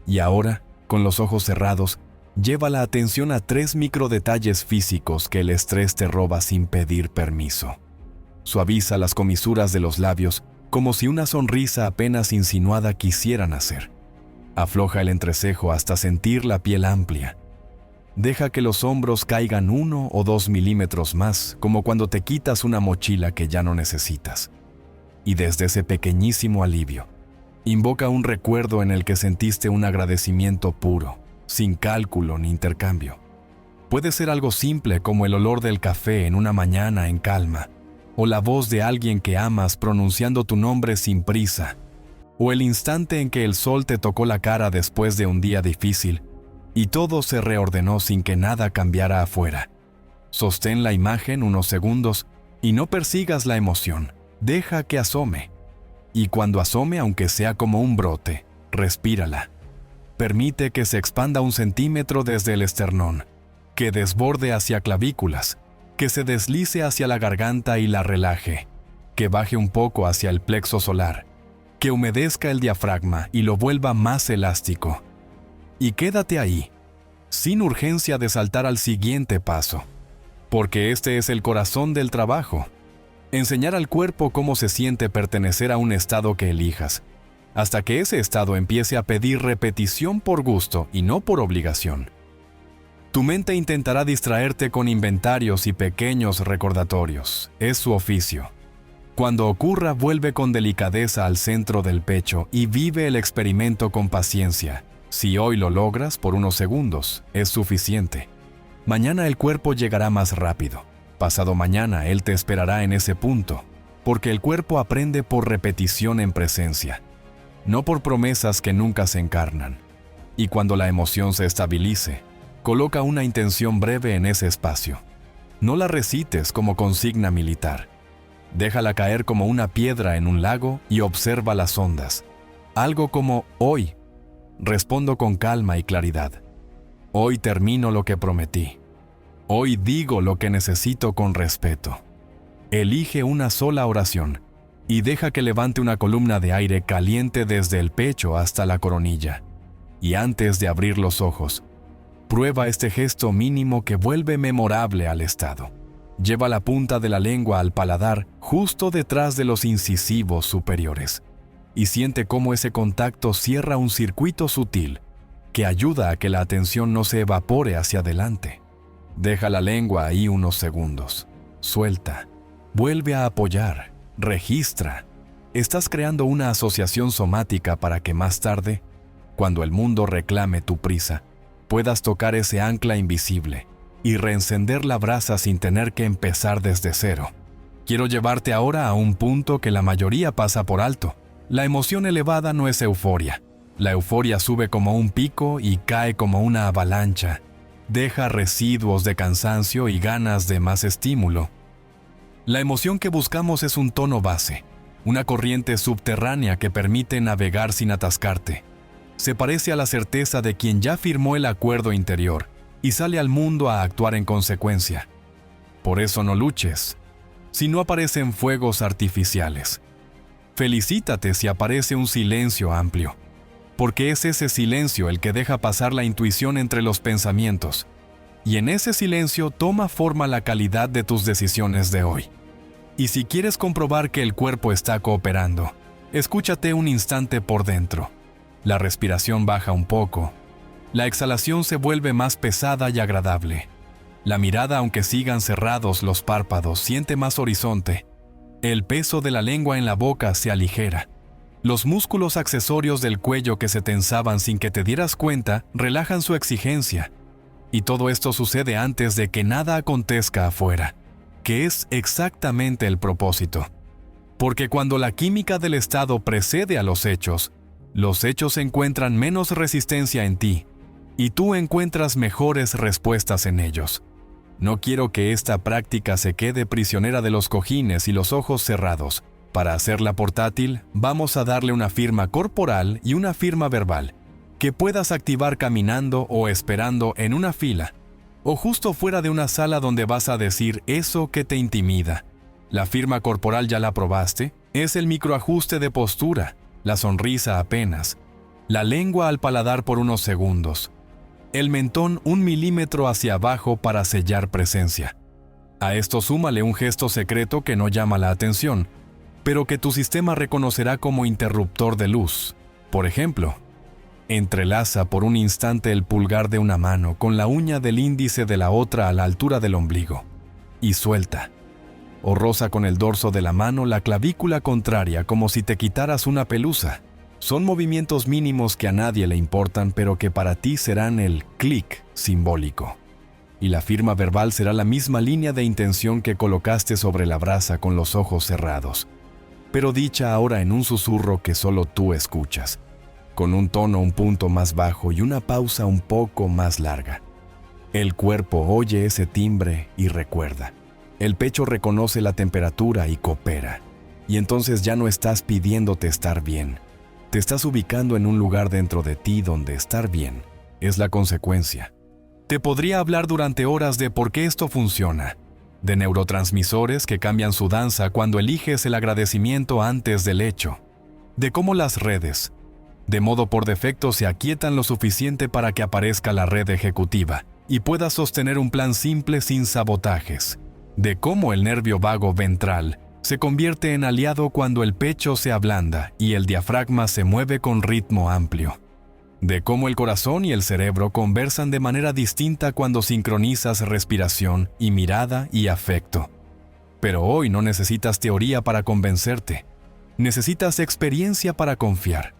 Y ahora, con los ojos cerrados, lleva la atención a 3 microdetalles físicos que el estrés te roba sin pedir permiso. Suaviza las comisuras de los labios como si una sonrisa apenas insinuada quisiera nacer. Afloja el entrecejo hasta sentir la piel amplia. Deja que los hombros caigan 1 o 2 milímetros más, como cuando te quitas una mochila que ya no necesitas. Y desde ese pequeñísimo alivio, invoca un recuerdo en el que sentiste un agradecimiento puro, sin cálculo ni intercambio. Puede ser algo simple como el olor del café en una mañana en calma, o la voz de alguien que amas pronunciando tu nombre sin prisa, o el instante en que el sol te tocó la cara después de un día difícil y todo se reordenó sin que nada cambiara afuera. Sostén la imagen unos segundos y no persigas la emoción, deja que asome. Y cuando asome, aunque sea como un brote, respírala. Permite que se expanda 1 centímetro desde el esternón, que desborde hacia clavículas, que se deslice hacia la garganta y la relaje, que baje un poco hacia el plexo solar, que humedezca el diafragma y lo vuelva más elástico. Y quédate ahí, sin urgencia de saltar al siguiente paso, porque este es el corazón del trabajo. Enseñar al cuerpo cómo se siente pertenecer a un estado que elijas, hasta que ese estado empiece a pedir repetición por gusto y no por obligación. Tu mente intentará distraerte con inventarios y pequeños recordatorios. Es su oficio. Cuando ocurra, vuelve con delicadeza al centro del pecho y vive el experimento con paciencia. Si hoy lo logras por unos segundos, es suficiente. Mañana el cuerpo llegará más rápido. Pasado mañana Él te esperará en ese punto, porque el cuerpo aprende por repetición en presencia, no por promesas que nunca se encarnan. Y cuando la emoción se estabilice, coloca una intención breve en ese espacio. No la recites como consigna militar. Déjala caer como una piedra en un lago y observa las ondas. Algo como hoy. Respondo con calma y claridad. Hoy termino lo que prometí. Hoy digo lo que necesito con respeto. Elige una sola oración y deja que levante una columna de aire caliente desde el pecho hasta la coronilla. Y antes de abrir los ojos, prueba este gesto mínimo que vuelve memorable al estado. Lleva la punta de la lengua al paladar justo detrás de los incisivos superiores y siente cómo ese contacto cierra un circuito sutil que ayuda a que la atención no se evapore hacia adelante. Deja la lengua ahí unos segundos. Suelta. Vuelve a apoyar. Registra. Estás creando una asociación somática para que más tarde, cuando el mundo reclame tu prisa, puedas tocar ese ancla invisible y reencender la brasa sin tener que empezar desde cero. Quiero llevarte ahora a un punto que la mayoría pasa por alto. La emoción elevada no es euforia. La euforia sube como un pico y cae como una avalancha. Deja residuos de cansancio y ganas de más estímulo. La emoción que buscamos es un tono base, una corriente subterránea que permite navegar sin atascarte. Se parece a la certeza de quien ya firmó el acuerdo interior y sale al mundo a actuar en consecuencia. Por eso no luches, si no aparecen fuegos artificiales. Felicítate si aparece un silencio amplio, porque es ese silencio el que deja pasar la intuición entre los pensamientos, y en ese silencio toma forma la calidad de tus decisiones de hoy. Y si quieres comprobar que el cuerpo está cooperando, escúchate un instante por dentro. La respiración baja un poco. La exhalación se vuelve más pesada y agradable. La mirada, aunque sigan cerrados los párpados, siente más horizonte. El peso de la lengua en la boca se aligera. Los músculos accesorios del cuello que se tensaban sin que te dieras cuenta relajan su exigencia. Y todo esto sucede antes de que nada acontezca afuera, que es exactamente el propósito. Porque cuando la química del estado precede a los hechos encuentran menos resistencia en ti, y tú encuentras mejores respuestas en ellos. No quiero que esta práctica se quede prisionera de los cojines y los ojos cerrados. Para hacerla portátil, vamos a darle una firma corporal y una firma verbal, que puedas activar caminando o esperando en una fila, o justo fuera de una sala donde vas a decir eso que te intimida. La firma corporal ya la probaste, es el microajuste de postura, la sonrisa apenas, la lengua al paladar por unos segundos, el mentón 1 milímetro hacia abajo para sellar presencia. A esto súmale un gesto secreto que no llama la atención, pero que tu sistema reconocerá como interruptor de luz. Por ejemplo, entrelaza por un instante el pulgar de una mano con la uña del índice de la otra a la altura del ombligo y suelta. O roza con el dorso de la mano la clavícula contraria como si te quitaras una pelusa. Son movimientos mínimos que a nadie le importan, pero que para ti serán el clic simbólico. Y la firma verbal será la misma línea de intención que colocaste sobre la brasa con los ojos cerrados, pero dicha ahora en un susurro que solo tú escuchas, con un tono un punto más bajo y una pausa un poco más larga. El cuerpo oye ese timbre y recuerda. El pecho reconoce la temperatura y coopera. Y entonces ya no estás pidiéndote estar bien. Te estás ubicando en un lugar dentro de ti donde estar bien es la consecuencia. Te podría hablar durante horas de por qué esto funciona, de neurotransmisores que cambian su danza cuando eliges el agradecimiento antes del hecho, de cómo las redes, de modo por defecto, se aquietan lo suficiente para que aparezca la red ejecutiva y puedas sostener un plan simple sin sabotajes, de cómo el nervio vago ventral se convierte en aliado cuando el pecho se ablanda y el diafragma se mueve con ritmo amplio, de cómo el corazón y el cerebro conversan de manera distinta cuando sincronizas respiración y mirada y afecto. Pero hoy no necesitas teoría para convencerte, necesitas experiencia para confiar.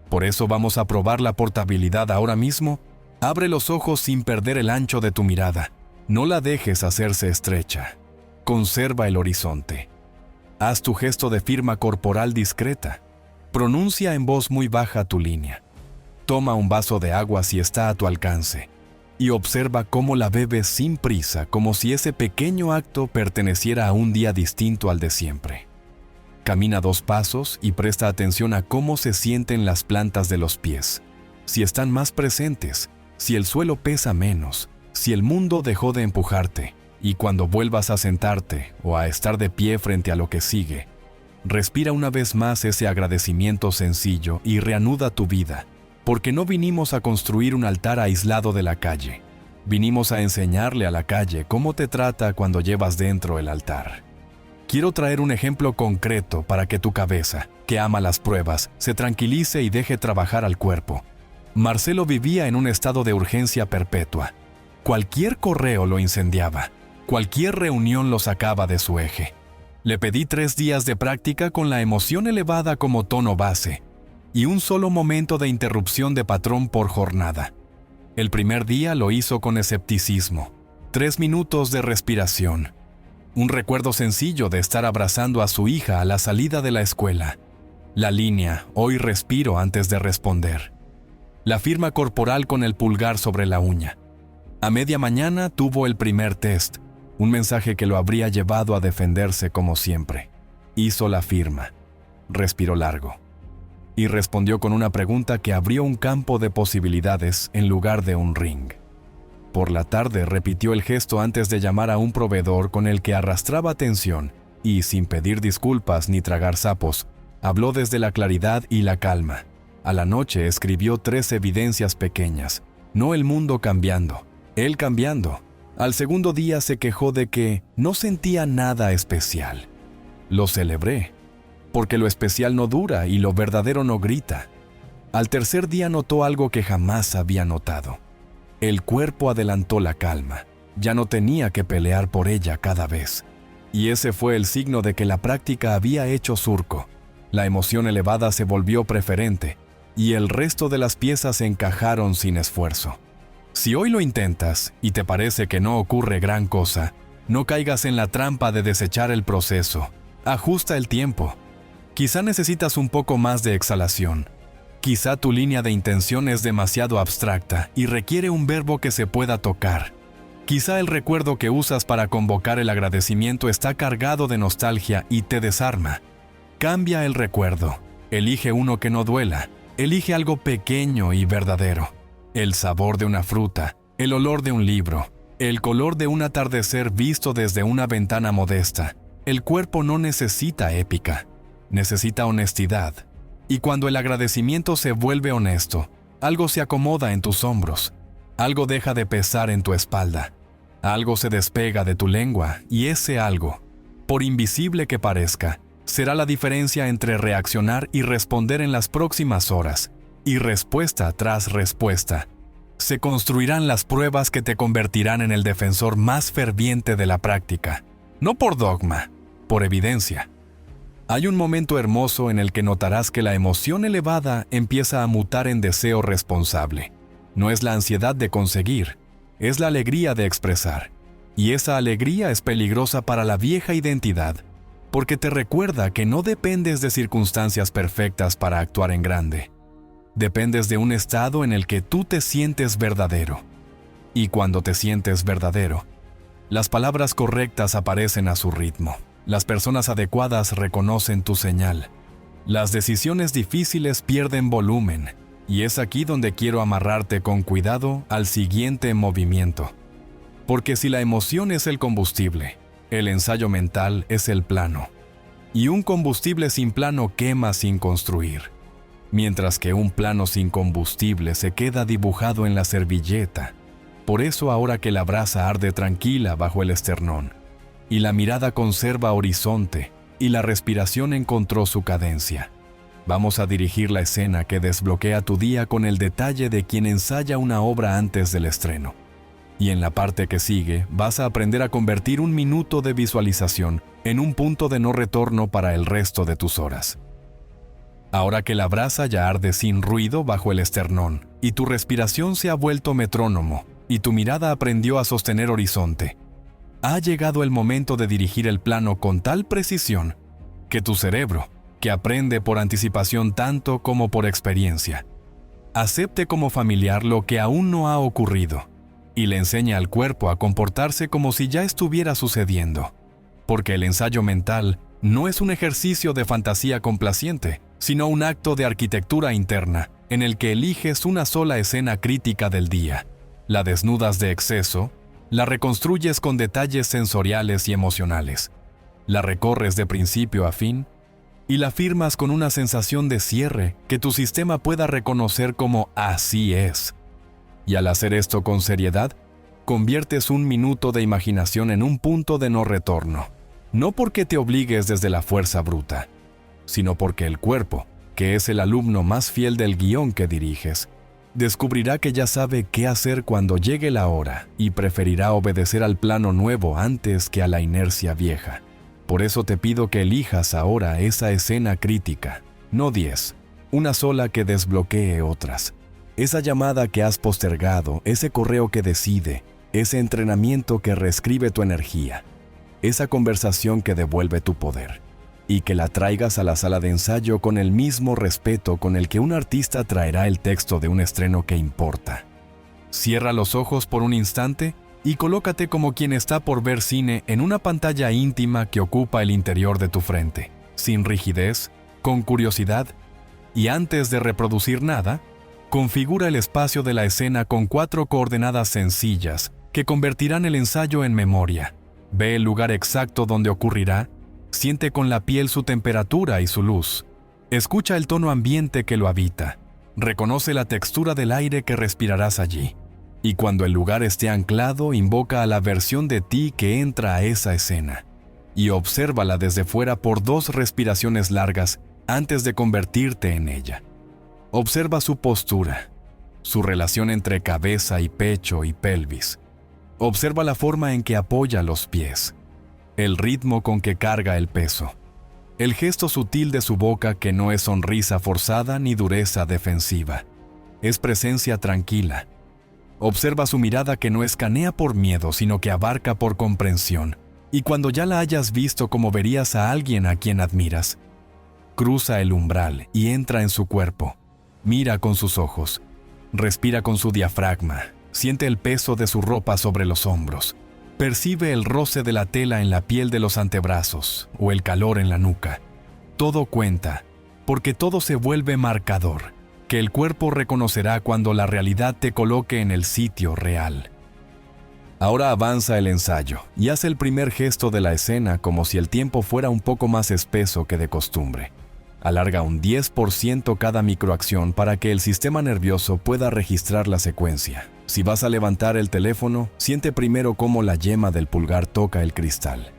Por eso vamos a probar la portabilidad ahora mismo. Abre los ojos sin perder el ancho de tu mirada. No la dejes hacerse estrecha. Conserva el horizonte. Haz tu gesto de firma corporal discreta. Pronuncia en voz muy baja tu línea. Toma un vaso de agua si está a tu alcance y observa cómo la bebes sin prisa, como si ese pequeño acto perteneciera a un día distinto al de siempre. Camina 2 pasos y presta atención a cómo se sienten las plantas de los pies, si están más presentes, si el suelo pesa menos, si el mundo dejó de empujarte, y cuando vuelvas a sentarte o a estar de pie frente a lo que sigue, respira una vez más ese agradecimiento sencillo y reanuda tu vida, porque no vinimos a construir un altar aislado de la calle, vinimos a enseñarle a la calle cómo te trata cuando llevas dentro el altar. Quiero traer un ejemplo concreto para que tu cabeza, que ama las pruebas, se tranquilice y deje trabajar al cuerpo. Marcelo vivía en un estado de urgencia perpetua. Cualquier correo lo incendiaba, cualquier reunión lo sacaba de su eje. Le pedí 3 días de práctica con la emoción elevada como tono base y un solo momento de interrupción de patrón por jornada. El primer día lo hizo con escepticismo, 3 minutos de respiración. Un recuerdo sencillo de estar abrazando a su hija a la salida de la escuela. La línea, hoy respiro antes de responder. La firma corporal con el pulgar sobre la uña. A media mañana tuvo el primer test, un mensaje que lo habría llevado a defenderse como siempre. Hizo la firma. Respiró largo. Y respondió con una pregunta que abrió un campo de posibilidades en lugar de un ring. Por la tarde repitió el gesto antes de llamar a un proveedor con el que arrastraba tensión y, sin pedir disculpas ni tragar sapos, habló desde la claridad y la calma. A la noche escribió 3 evidencias pequeñas, no el mundo cambiando, él cambiando. Al segundo día se quejó de que no sentía nada especial. Lo celebré, porque lo especial no dura y lo verdadero no grita. Al tercer día notó algo que jamás había notado. El cuerpo adelantó la calma, ya no tenía que pelear por ella cada vez. Y ese fue el signo de que la práctica había hecho surco. La emoción elevada se volvió preferente, y el resto de las piezas se encajaron sin esfuerzo. Si hoy lo intentas y te parece que no ocurre gran cosa, no caigas en la trampa de desechar el proceso. Ajusta el tiempo. Quizá necesitas un poco más de exhalación. Quizá tu línea de intención es demasiado abstracta y requiere un verbo que se pueda tocar. Quizá el recuerdo que usas para convocar el agradecimiento está cargado de nostalgia y te desarma. Cambia el recuerdo. Elige uno que no duela. Elige algo pequeño y verdadero. El sabor de una fruta, el olor de un libro, el color de un atardecer visto desde una ventana modesta. El cuerpo no necesita épica, necesita honestidad. Y cuando el agradecimiento se vuelve honesto, algo se acomoda en tus hombros, algo deja de pesar en tu espalda, algo se despega de tu lengua y ese algo, por invisible que parezca, será la diferencia entre reaccionar y responder en las próximas horas. Y respuesta tras respuesta, se construirán las pruebas que te convertirán en el defensor más ferviente de la práctica, no por dogma, por evidencia. Hay un momento hermoso en el que notarás que la emoción elevada empieza a mutar en deseo responsable. No es la ansiedad de conseguir, es la alegría de expresar. Y esa alegría es peligrosa para la vieja identidad, porque te recuerda que no dependes de circunstancias perfectas para actuar en grande. Dependes de un estado en el que tú te sientes verdadero. Y cuando te sientes verdadero, las palabras correctas aparecen a su ritmo. Las personas adecuadas reconocen tu señal. Las decisiones difíciles pierden volumen. Y es aquí donde quiero amarrarte con cuidado al siguiente movimiento. Porque si la emoción es el combustible, el ensayo mental es el plano. Y un combustible sin plano quema sin construir. Mientras que un plano sin combustible se queda dibujado en la servilleta. Por eso ahora que la brasa arde tranquila bajo el esternón, y la mirada conserva horizonte, y la respiración encontró su cadencia, vamos a dirigir la escena que desbloquea tu día con el detalle de quien ensaya una obra antes del estreno. Y en la parte que sigue, vas a aprender a convertir un minuto de visualización en un punto de no retorno para el resto de tus horas. Ahora que la brasa ya arde sin ruido bajo el esternón, y tu respiración se ha vuelto metrónomo, y tu mirada aprendió a sostener horizonte, Ha llegado el momento de dirigir el plano con tal precisión que tu cerebro, que aprende por anticipación tanto como por experiencia, acepte como familiar lo que aún no ha ocurrido y le enseña al cuerpo a comportarse como si ya estuviera sucediendo. Porque el ensayo mental no es un ejercicio de fantasía complaciente, sino un acto de arquitectura interna en el que eliges una sola escena crítica del día, la desnudas de exceso, la reconstruyes con detalles sensoriales y emocionales, la recorres de principio a fin y la firmas con una sensación de cierre que tu sistema pueda reconocer como así es. Y al hacer esto con seriedad, conviertes un minuto de imaginación en un punto de no retorno, no porque te obligues desde la fuerza bruta, sino porque el cuerpo, que es el alumno más fiel del guión que diriges, descubrirá que ya sabe qué hacer cuando llegue la hora y preferirá obedecer al plano nuevo antes que a la inercia vieja. Por eso te pido que elijas ahora esa escena crítica, no 10, una sola que desbloquee otras. Esa llamada que has postergado, ese correo que decide, ese entrenamiento que reescribe tu energía, esa conversación que devuelve tu poder. Y que la traigas a la sala de ensayo con el mismo respeto con el que un artista traerá el texto de un estreno que importa. Cierra los ojos por un instante y colócate como quien está por ver cine en una pantalla íntima que ocupa el interior de tu frente, sin rigidez, con curiosidad, y antes de reproducir nada, configura el espacio de la escena con 4 coordenadas sencillas que convertirán el ensayo en memoria. Ve el lugar exacto donde ocurrirá, siente con la piel su temperatura y su luz, escucha el tono ambiente que lo habita, reconoce la textura del aire que respirarás allí. Y cuando el lugar esté anclado, invoca a la versión de ti que entra a esa escena y obsérvala desde fuera por 2 respiraciones largas antes de convertirte en ella. Observa su postura, su relación entre cabeza y pecho y pelvis. Observa la forma en que apoya los pies, el ritmo con que carga el peso, el gesto sutil de su boca que no es sonrisa forzada ni dureza defensiva, es presencia tranquila. Observa su mirada que no escanea por miedo, sino que abarca por comprensión. Y cuando ya la hayas visto como verías a alguien a quien admiras, cruza el umbral y entra en su cuerpo. Mira con sus ojos, respira con su diafragma, siente el peso de su ropa sobre los hombros, percibe el roce de la tela en la piel de los antebrazos o el calor en la nuca. Todo cuenta, porque todo se vuelve marcador, que el cuerpo reconocerá cuando la realidad te coloque en el sitio real. Ahora avanza el ensayo y haz el primer gesto de la escena como si el tiempo fuera un poco más espeso que de costumbre. Alarga un 10% cada microacción para que el sistema nervioso pueda registrar la secuencia. Si vas a levantar el teléfono, siente primero cómo la yema del pulgar toca el cristal,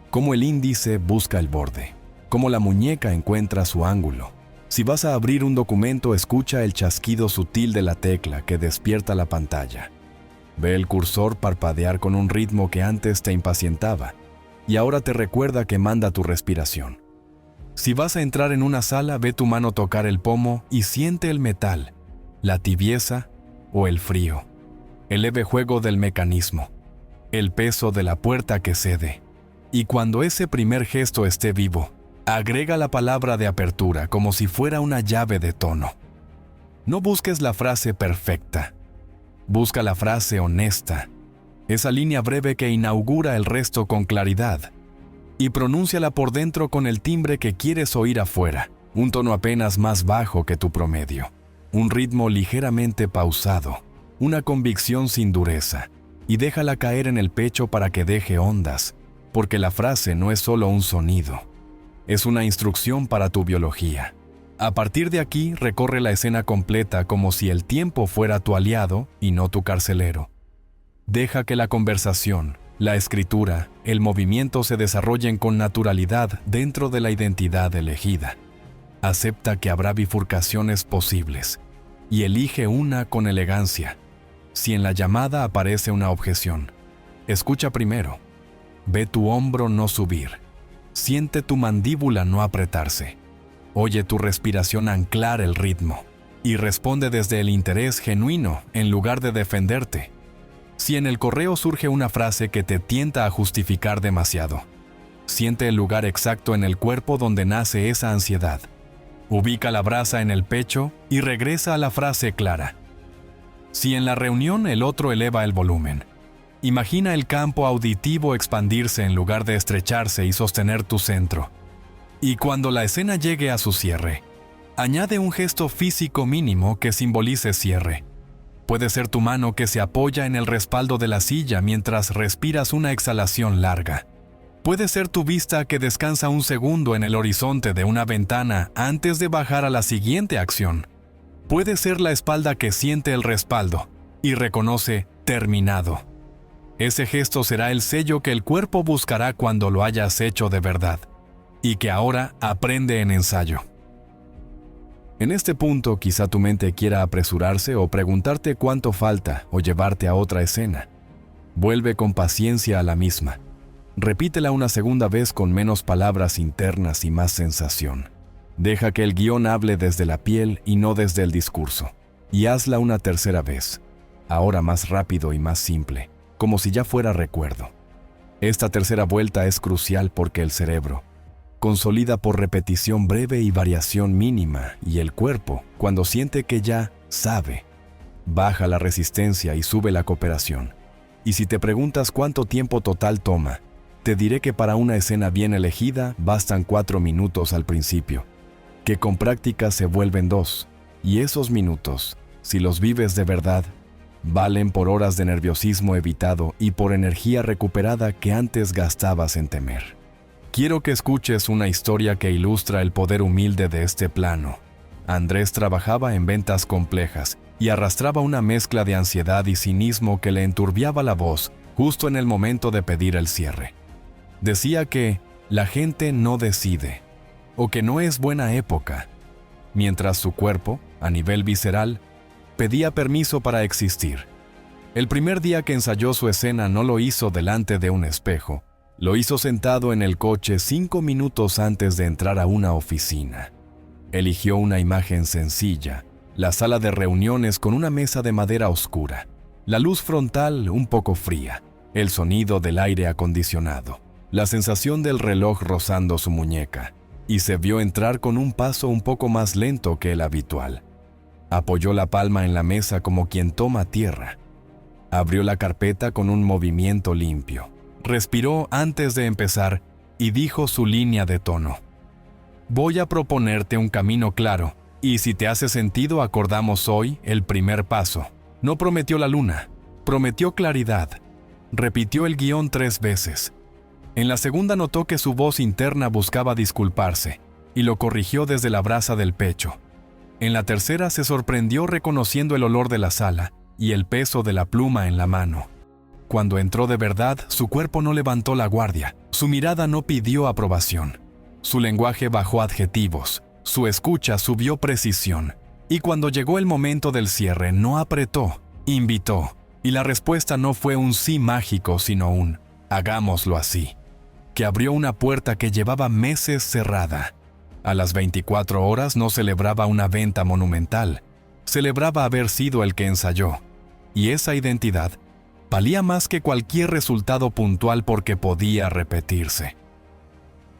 cómo el índice busca el borde, cómo la muñeca encuentra su ángulo. Si vas a abrir un documento, escucha el chasquido sutil de la tecla que despierta la pantalla. Ve el cursor parpadear con un ritmo que antes te impacientaba y ahora te recuerda que manda tu respiración. Si vas a entrar en una sala, ve tu mano tocar el pomo y siente el metal, la tibieza o el frío, el leve juego del mecanismo, el peso de la puerta que cede. Y cuando ese primer gesto esté vivo, agrega la palabra de apertura como si fuera una llave de tono. No busques la frase perfecta. Busca la frase honesta, esa línea breve que inaugura el resto con claridad. Y pronúnciala por dentro con el timbre que quieres oír afuera, un tono apenas más bajo que tu promedio, un ritmo ligeramente pausado, una convicción sin dureza, y déjala caer en el pecho para que deje ondas, porque la frase no es solo un sonido. Es una instrucción para tu biología. A partir de aquí, recorre la escena completa como si el tiempo fuera tu aliado y no tu carcelero. Deja que la conversación, la escritura, el movimiento se desarrollen con naturalidad dentro de la identidad elegida. Acepta que habrá bifurcaciones posibles y elige una con elegancia. Si en la llamada aparece una objeción, escucha primero. Ve tu hombro no subir. Siente tu mandíbula no apretarse. Oye tu respiración anclar el ritmo y responde desde el interés genuino en lugar de defenderte. Si en el correo surge una frase que te tienta a justificar demasiado, siente el lugar exacto en el cuerpo donde nace esa ansiedad. Ubica la brasa en el pecho y regresa a la frase clara. Si en la reunión el otro eleva el volumen, imagina el campo auditivo expandirse en lugar de estrecharse y sostener tu centro. Y cuando la escena llegue a su cierre, añade un gesto físico mínimo que simbolice cierre. Puede ser tu mano que se apoya en el respaldo de la silla mientras respiras una exhalación larga. Puede ser tu vista que descansa un segundo en el horizonte de una ventana antes de bajar a la siguiente acción. Puede ser la espalda que siente el respaldo y reconoce terminado. Ese gesto será el sello que el cuerpo buscará cuando lo hayas hecho de verdad y que ahora aprende en ensayo. En este punto, quizá tu mente quiera apresurarse o preguntarte cuánto falta o llevarte a otra escena. Vuelve con paciencia a la misma. Repítela una segunda vez con menos palabras internas y más sensación. Deja que el guión hable desde la piel y no desde el discurso. Y hazla una tercera vez, ahora más rápido y más simple, como si ya fuera recuerdo. Esta tercera vuelta es crucial porque el cerebro consolida por repetición breve y variación mínima, y el cuerpo, cuando siente que ya sabe, baja la resistencia y sube la cooperación. Y si te preguntas cuánto tiempo total toma, te diré que para una escena bien elegida bastan 4 minutos al principio, que con práctica se vuelven 2, y esos minutos, si los vives de verdad, valen por horas de nerviosismo evitado y por energía recuperada que antes gastabas en temer. Quiero que escuches una historia que ilustra el poder humilde de este plano. Andrés trabajaba en ventas complejas y arrastraba una mezcla de ansiedad y cinismo que le enturbiaba la voz justo en el momento de pedir el cierre. Decía que la gente no decide, o que no es buena época, mientras su cuerpo, a nivel visceral, pedía permiso para existir. El primer día que ensayó su escena no lo hizo delante de un espejo, lo hizo sentado en el coche 5 minutos antes de entrar a una oficina. Eligió una imagen sencilla, la sala de reuniones con una mesa de madera oscura, la luz frontal un poco fría, el sonido del aire acondicionado, la sensación del reloj rozando su muñeca, y se vio entrar con un paso un poco más lento que el habitual. Apoyó la palma en la mesa como quien toma tierra. Abrió la carpeta con un movimiento limpio. Respiró antes de empezar y dijo su línea de tono. Voy a proponerte un camino claro, y si te hace sentido acordamos hoy el primer paso. No prometió la luna, prometió claridad. Repitió el guión 3 veces. En la segunda notó que su voz interna buscaba disculparse, y lo corrigió desde la brasa del pecho. En la tercera se sorprendió reconociendo el olor de la sala y el peso de la pluma en la mano. Cuando entró de verdad, su cuerpo no levantó la guardia, su mirada no pidió aprobación. Su lenguaje bajó adjetivos, su escucha subió precisión. Y cuando llegó el momento del cierre, no apretó, invitó. Y la respuesta no fue un sí mágico, sino un hagámoslo así, que abrió una puerta que llevaba meses cerrada. A las 24 horas no celebraba una venta monumental, celebraba haber sido el que ensayó. Y esa identidad valía más que cualquier resultado puntual porque podía repetirse.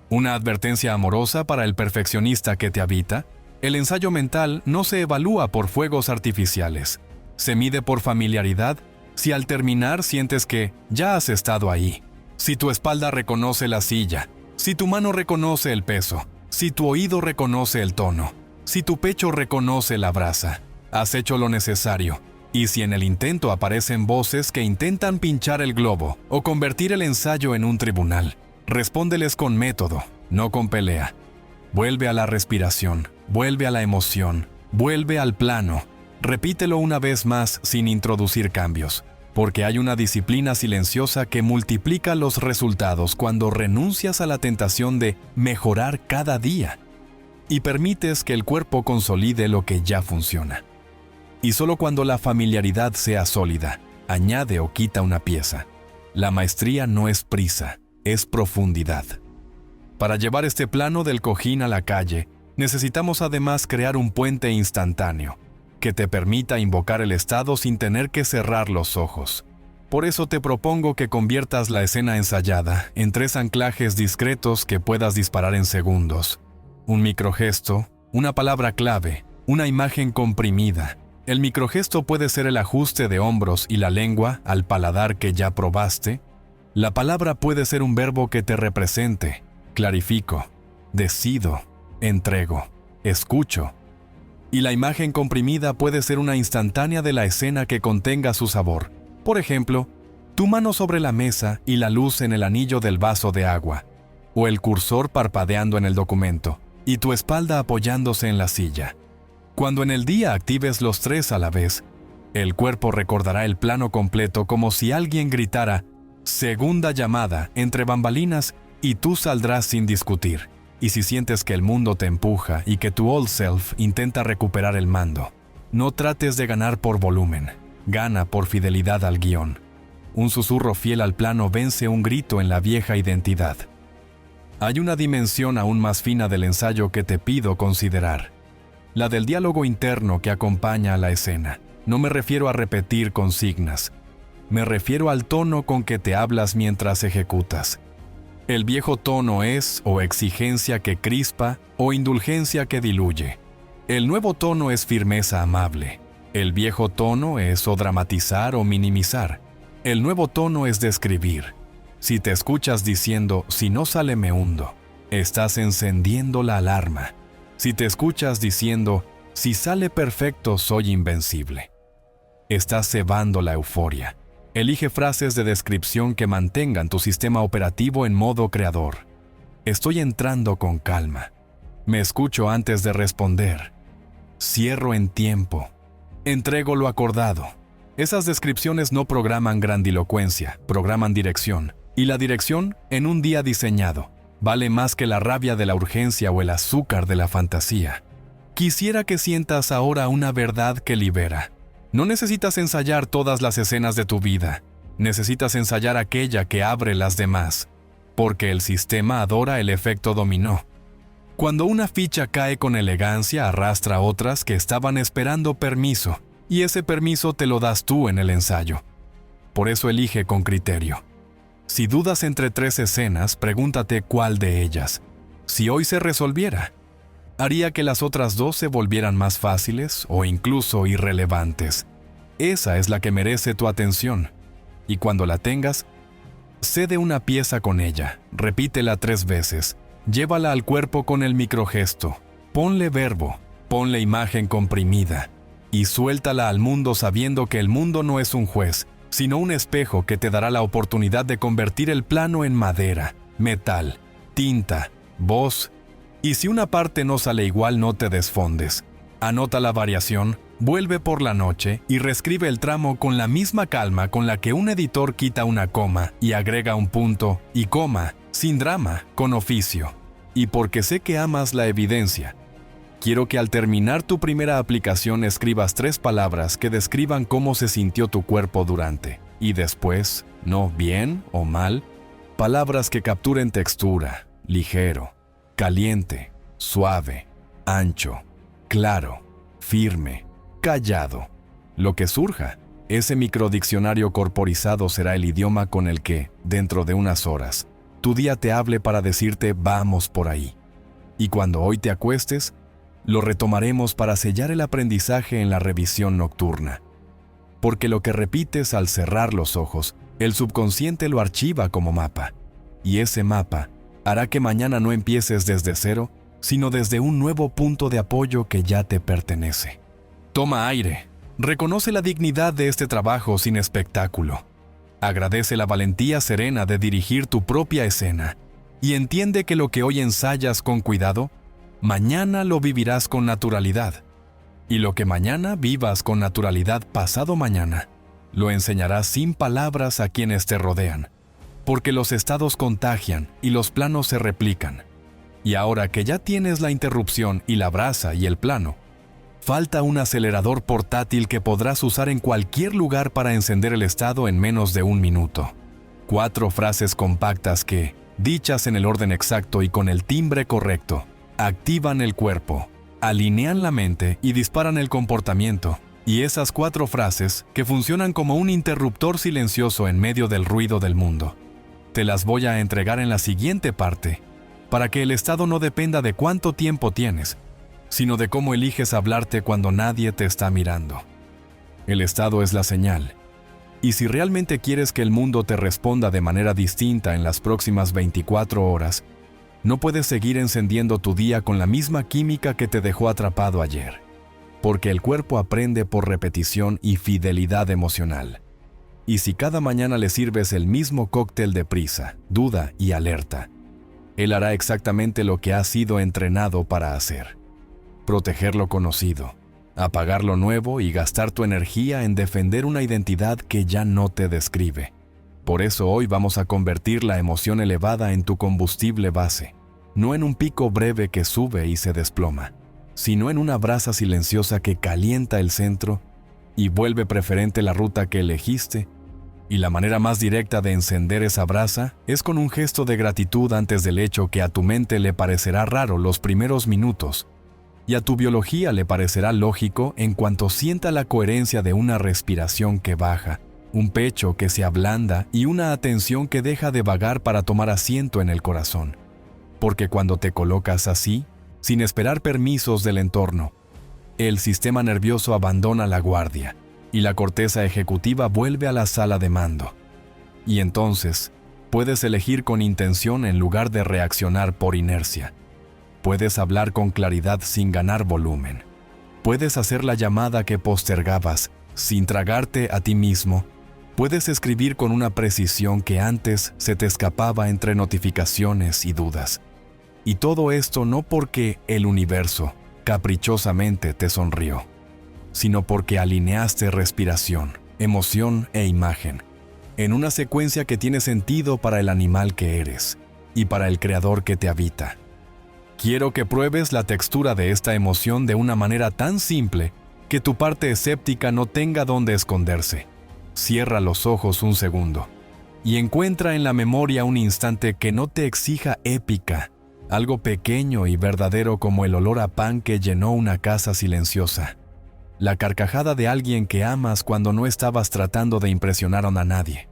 Una advertencia amorosa para el perfeccionista que te habita: el ensayo mental no se evalúa por fuegos artificiales, se mide por familiaridad. Si al terminar sientes que ya has estado ahí, si tu espalda reconoce la silla, si tu mano reconoce el peso, si tu oído reconoce el tono, si tu pecho reconoce la brasa, has hecho lo necesario. Y si en el intento aparecen voces que intentan pinchar el globo o convertir el ensayo en un tribunal, respóndeles con método, no con pelea. Vuelve a la respiración, vuelve a la emoción, vuelve al plano. Repítelo una vez más sin introducir cambios, porque hay una disciplina silenciosa que multiplica los resultados cuando renuncias a la tentación de mejorar cada día y permites que el cuerpo consolide lo que ya funciona. Y solo cuando la familiaridad sea sólida, añade o quita una pieza. La maestría no es prisa, es profundidad. Para llevar este plano del cojín a la calle, necesitamos además crear un puente instantáneo que te permita invocar el estado sin tener que cerrar los ojos. Por eso te propongo que conviertas la escena ensayada en 3 anclajes discretos que puedas disparar en segundos. Un microgesto, una palabra clave, una imagen comprimida. El microgesto puede ser el ajuste de hombros y la lengua al paladar que ya probaste. La palabra puede ser un verbo que te represente. Clarifico, decido, entrego, escucho. Y la imagen comprimida puede ser una instantánea de la escena que contenga su sabor. Por ejemplo, tu mano sobre la mesa y la luz en el anillo del vaso de agua, o el cursor parpadeando en el documento, y tu espalda apoyándose en la silla. Cuando en el día actives los 3 a la vez, el cuerpo recordará el plano completo como si alguien gritara «segunda llamada» entre bambalinas y tú saldrás sin discutir. Y si sientes que el mundo te empuja y que tu old self intenta recuperar el mando, no trates de ganar por volumen, gana por fidelidad al guión. Un susurro fiel al plano vence un grito en la vieja identidad. Hay una dimensión aún más fina del ensayo que te pido considerar. La del diálogo interno que acompaña a la escena. No me refiero a repetir consignas. Me refiero al tono con que te hablas mientras ejecutas. El viejo tono es o exigencia que crispa o indulgencia que diluye. El nuevo tono es firmeza amable. El viejo tono es o dramatizar o minimizar. El nuevo tono es describir. Si te escuchas diciendo, si no sale me hundo, estás encendiendo la alarma. Si te escuchas diciendo, si sale perfecto soy invencible, estás cebando la euforia. Elige frases de descripción que mantengan tu sistema operativo en modo creador. Estoy entrando con calma. Me escucho antes de responder. Cierro en tiempo. Entrego lo acordado. Esas descripciones no programan grandilocuencia, programan dirección. Y la dirección, en un día diseñado, vale más que la rabia de la urgencia o el azúcar de la fantasía. Quisiera que sientas ahora una verdad que libera. No necesitas ensayar todas las escenas de tu vida. Necesitas ensayar aquella que abre las demás. Porque el sistema adora el efecto dominó. Cuando una ficha cae con elegancia, arrastra otras que estaban esperando permiso. Y ese permiso te lo das tú en el ensayo. Por eso elige con criterio. Si dudas entre 3 escenas, pregúntate cuál de ellas, si hoy se resolviera, haría que las otras 2 se volvieran más fáciles o incluso irrelevantes. Esa es la que merece tu atención. Y cuando la tengas, cede una pieza con ella, repítela 3 veces, llévala al cuerpo con el microgesto, ponle verbo, ponle imagen comprimida, y suéltala al mundo sabiendo que el mundo no es un juez, sino un espejo que te dará la oportunidad de convertir el plano en madera, metal, tinta, voz. Y si una parte no sale igual, no te desfondes. Anota la variación, vuelve por la noche y reescribe el tramo con la misma calma con la que un editor quita una coma y agrega un punto y coma, sin drama, con oficio. Y porque sé que amas la evidencia, quiero que al terminar tu primera aplicación escribas 3 palabras que describan cómo se sintió tu cuerpo durante. Y después, no bien o mal, palabras que capturen textura, ligero, caliente, suave, ancho, claro, firme, callado. Lo que surja, ese microdiccionario corporizado será el idioma con el que, dentro de unas horas, tu día te hable para decirte vamos por ahí. Y cuando hoy te acuestes, lo retomaremos para sellar el aprendizaje en la revisión nocturna. Porque lo que repites al cerrar los ojos, el subconsciente lo archiva como mapa. Y ese mapa hará que mañana no empieces desde cero, sino desde un nuevo punto de apoyo que ya te pertenece. Toma aire. Reconoce la dignidad de este trabajo sin espectáculo. Agradece la valentía serena de dirigir tu propia escena. Y entiende que lo que hoy ensayas con cuidado, mañana lo vivirás con naturalidad. Y lo que mañana vivas con naturalidad pasado mañana, lo enseñarás sin palabras a quienes te rodean. Porque los estados contagian y los planos se replican. Y ahora que ya tienes la interrupción y la brasa y el plano, falta un acelerador portátil que podrás usar en cualquier lugar para encender el estado en menos de 1 minuto. 4 frases compactas que, dichas en el orden exacto y con el timbre correcto, activan el cuerpo, alinean la mente y disparan el comportamiento. Y esas 4 frases, que funcionan como un interruptor silencioso en medio del ruido del mundo, te las voy a entregar en la siguiente parte, para que el estado no dependa de cuánto tiempo tienes, sino de cómo eliges hablarte cuando nadie te está mirando. El estado es la señal. Y si realmente quieres que el mundo te responda de manera distinta en las próximas 24 horas, no puedes seguir encendiendo tu día con la misma química que te dejó atrapado ayer, porque el cuerpo aprende por repetición y fidelidad emocional. Y si cada mañana le sirves el mismo cóctel de prisa, duda y alerta, él hará exactamente lo que ha sido entrenado para hacer: proteger lo conocido, apagar lo nuevo y gastar tu energía en defender una identidad que ya no te describe. Por eso hoy vamos a convertir la emoción elevada en tu combustible base, no en un pico breve que sube y se desploma, sino en una brasa silenciosa que calienta el centro y vuelve preferente la ruta que elegiste. Y la manera más directa de encender esa brasa es con un gesto de gratitud antes del hecho que a tu mente le parecerá raro los primeros minutos, y a tu biología le parecerá lógico en cuanto sienta la coherencia de una respiración que baja, un pecho que se ablanda y una atención que deja de vagar para tomar asiento en el corazón. Porque cuando te colocas así, sin esperar permisos del entorno, el sistema nervioso abandona la guardia y la corteza ejecutiva vuelve a la sala de mando. Y entonces, puedes elegir con intención en lugar de reaccionar por inercia. Puedes hablar con claridad sin ganar volumen. Puedes hacer la llamada que postergabas sin tragarte a ti mismo. Puedes escribir con una precisión que antes se te escapaba entre notificaciones y dudas. Y todo esto no porque el universo caprichosamente te sonrió, sino porque alineaste respiración, emoción e imagen en una secuencia que tiene sentido para el animal que eres y para el creador que te habita. Quiero que pruebes la textura de esta emoción de una manera tan simple que tu parte escéptica no tenga dónde esconderse. Cierra los ojos un segundo y encuentra en la memoria un instante que no te exija épica, algo pequeño y verdadero como el olor a pan que llenó una casa silenciosa. La carcajada de alguien que amas cuando no estabas tratando de impresionar a nadie.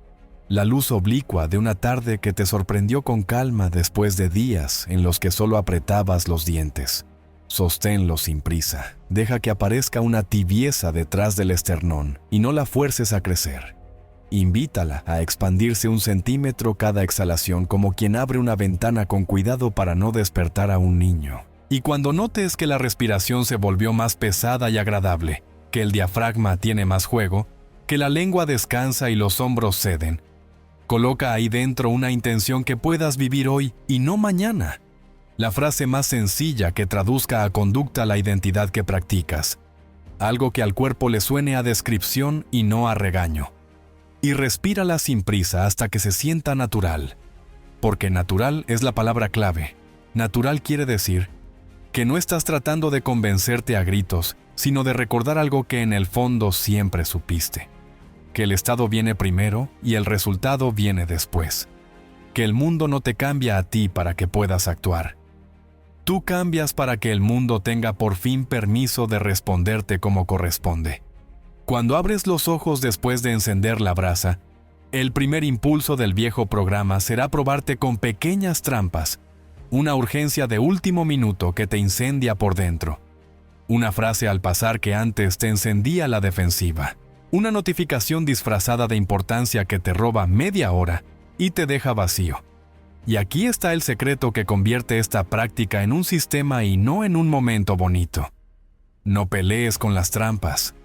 La luz oblicua de una tarde que te sorprendió con calma después de días en los que solo apretabas los dientes. Sosténlo sin prisa. Deja que aparezca una tibieza detrás del esternón y no la fuerces a crecer. Invítala a expandirse 1 centímetro cada exhalación como quien abre una ventana con cuidado para no despertar a un niño. Y cuando notes que la respiración se volvió más pesada y agradable, que el diafragma tiene más juego, que la lengua descansa y los hombros ceden, coloca ahí dentro una intención que puedas vivir hoy y no mañana. La frase más sencilla que traduzca a conducta la identidad que practicas. Algo que al cuerpo le suene a descripción y no a regaño. Y respírala sin prisa hasta que se sienta natural. Porque natural es la palabra clave. Natural quiere decir que no estás tratando de convencerte a gritos, sino de recordar algo que en el fondo siempre supiste. Que el estado viene primero y el resultado viene después. Que el mundo no te cambia a ti para que puedas actuar. Tú cambias para que el mundo tenga por fin permiso de responderte como corresponde. Cuando abres los ojos después de encender la brasa, el primer impulso del viejo programa será probarte con pequeñas trampas, una urgencia de último minuto que te incendia por dentro, una frase al pasar que antes te encendía la defensiva, una notificación disfrazada de importancia que te roba media hora y te deja vacío. Y aquí está el secreto que convierte esta práctica en un sistema y no en un momento bonito. No pelees con las trampas.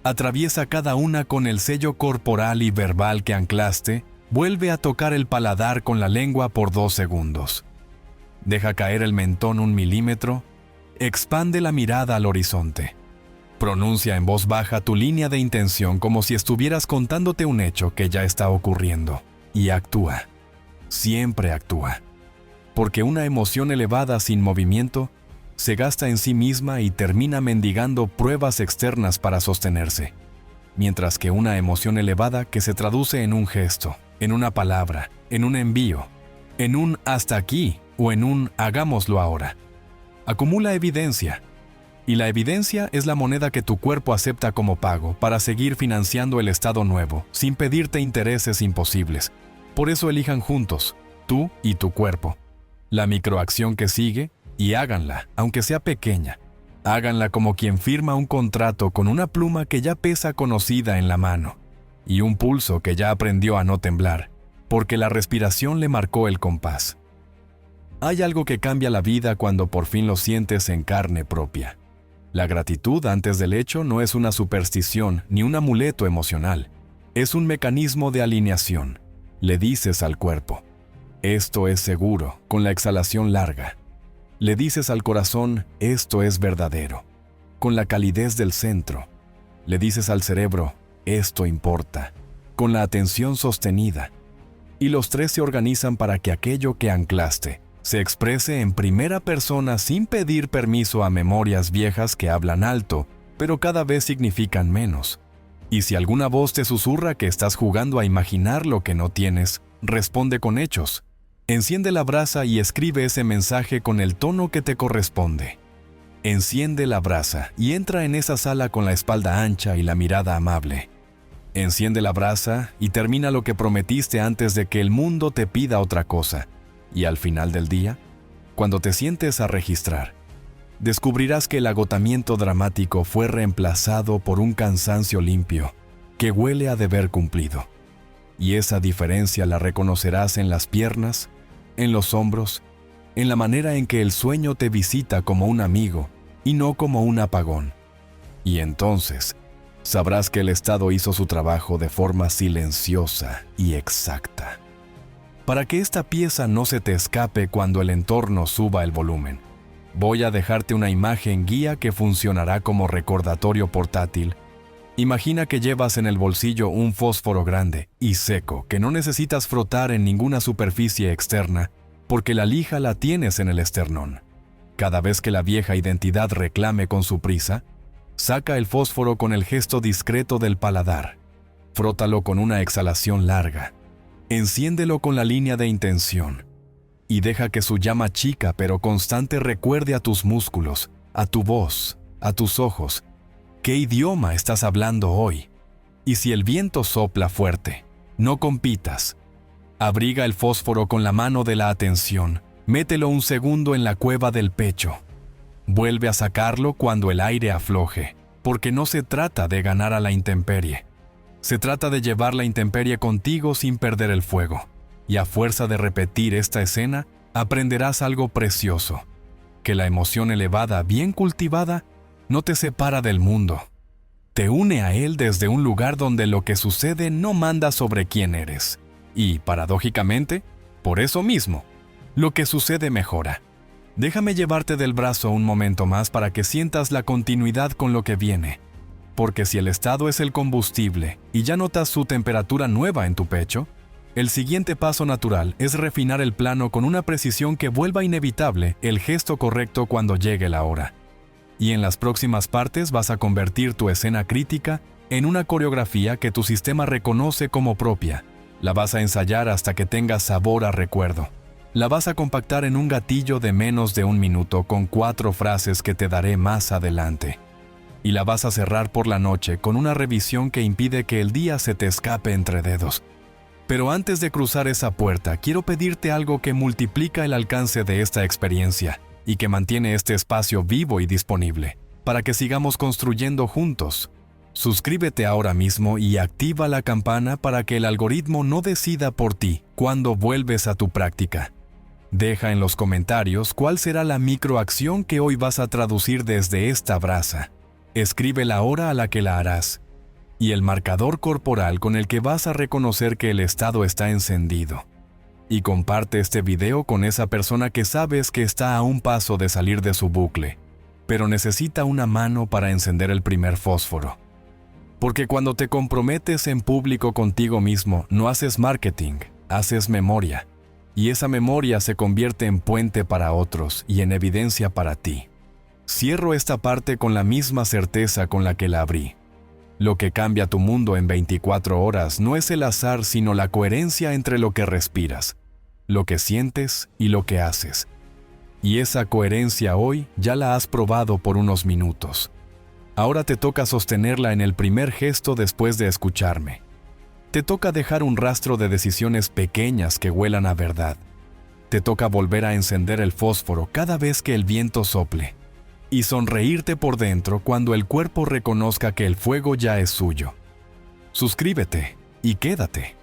Atraviesa cada una con el sello corporal y verbal que anclaste, vuelve a tocar el paladar con la lengua por 2 segundos. Deja caer el mentón 1 milímetro, expande la mirada al horizonte. Pronuncia en voz baja tu línea de intención como si estuvieras contándote un hecho que ya está ocurriendo. Y actúa. Siempre actúa. Porque una emoción elevada sin movimiento se gasta en sí misma y termina mendigando pruebas externas para sostenerse. Mientras que una emoción elevada que se traduce en un gesto, en una palabra, en un envío, en un hasta aquí o en un hagámoslo ahora, acumula evidencia. Y la evidencia es la moneda que tu cuerpo acepta como pago para seguir financiando el estado nuevo, sin pedirte intereses imposibles. Por eso elijan juntos, tú y tu cuerpo, la microacción que sigue, y háganla, aunque sea pequeña. Háganla como quien firma un contrato con una pluma que ya pesa conocida en la mano, y un pulso que ya aprendió a no temblar, porque la respiración le marcó el compás. Hay algo que cambia la vida cuando por fin lo sientes en carne propia. La gratitud antes del hecho no es una superstición ni un amuleto emocional. Es un mecanismo de alineación. Le dices al cuerpo, esto es seguro, con la exhalación larga. Le dices al corazón, esto es verdadero, con la calidez del centro. Le dices al cerebro, esto importa, con la atención sostenida. Y los tres se organizan para que aquello que anclaste se exprese en primera persona sin pedir permiso a memorias viejas que hablan alto, pero cada vez significan menos. Y si alguna voz te susurra que estás jugando a imaginar lo que no tienes, responde con hechos. Enciende la brasa y escribe ese mensaje con el tono que te corresponde. Enciende la brasa y entra en esa sala con la espalda ancha y la mirada amable. Enciende la brasa y termina lo que prometiste antes de que el mundo te pida otra cosa. Y al final del día, cuando te sientes a registrar, descubrirás que el agotamiento dramático fue reemplazado por un cansancio limpio que huele a deber cumplido. Y esa diferencia la reconocerás en las piernas, en los hombros, en la manera en que el sueño te visita como un amigo y no como un apagón. Y entonces sabrás que el estado hizo su trabajo de forma silenciosa y exacta. Para que esta pieza no se te escape cuando el entorno suba el volumen, voy a dejarte una imagen guía que funcionará como recordatorio portátil. Imagina que llevas en el bolsillo un fósforo grande y seco que no necesitas frotar en ninguna superficie externa porque la lija la tienes en el esternón. Cada vez que la vieja identidad reclame con su prisa, saca el fósforo con el gesto discreto del paladar. Frótalo con una exhalación larga. Enciéndelo con la línea de intención y deja que su llama chica pero constante recuerde a tus músculos, a tu voz, a tus ojos, qué idioma estás hablando hoy. Y si el viento sopla fuerte, no compitas. Abriga el fósforo con la mano de la atención, mételo un segundo en la cueva del pecho. Vuelve a sacarlo cuando el aire afloje, porque no se trata de ganar a la intemperie. Se trata de llevar la intemperie contigo sin perder el fuego. Y a fuerza de repetir esta escena, aprenderás algo precioso, que la emoción elevada, bien cultivada, no te separa del mundo. Te une a él desde un lugar donde lo que sucede no manda sobre quién eres. Y, paradójicamente, por eso mismo, lo que sucede mejora. Déjame llevarte del brazo un momento más para que sientas la continuidad con lo que viene. Porque si el estado es el combustible y ya notas su temperatura nueva en tu pecho, el siguiente paso natural es refinar el plano con una precisión que vuelva inevitable el gesto correcto cuando llegue la hora. Y en las próximas partes vas a convertir tu escena crítica en una coreografía que tu sistema reconoce como propia. La vas a ensayar hasta que tenga sabor a recuerdo. La vas a compactar en un gatillo de menos de 1 minuto con 4 frases que te daré más adelante. Y la vas a cerrar por la noche con una revisión que impide que el día se te escape entre dedos. Pero antes de cruzar esa puerta, quiero pedirte algo que multiplica el alcance de esta experiencia y que mantiene este espacio vivo y disponible, para que sigamos construyendo juntos. Suscríbete ahora mismo y activa la campana para que el algoritmo no decida por ti cuando vuelves a tu práctica. Deja en los comentarios cuál será la microacción que hoy vas a traducir desde esta brasa. Escribe la hora a la que la harás y el marcador corporal con el que vas a reconocer que el estado está encendido. Y comparte este video con esa persona que sabes que está a un paso de salir de su bucle, pero necesita una mano para encender el primer fósforo. Porque cuando te comprometes en público contigo mismo, no haces marketing, haces memoria. Y esa memoria se convierte en puente para otros y en evidencia para ti. Cierro esta parte con la misma certeza con la que la abrí. Lo que cambia tu mundo en 24 horas no es el azar, sino la coherencia entre lo que respiras, lo que sientes y lo que haces. Y esa coherencia hoy ya la has probado por unos minutos. Ahora te toca sostenerla en el primer gesto después de escucharme. Te toca dejar un rastro de decisiones pequeñas que huelan a verdad. Te toca volver a encender el fósforo cada vez que el viento sople. Y sonreírte por dentro cuando el cuerpo reconozca que el fuego ya es suyo. Suscríbete y quédate,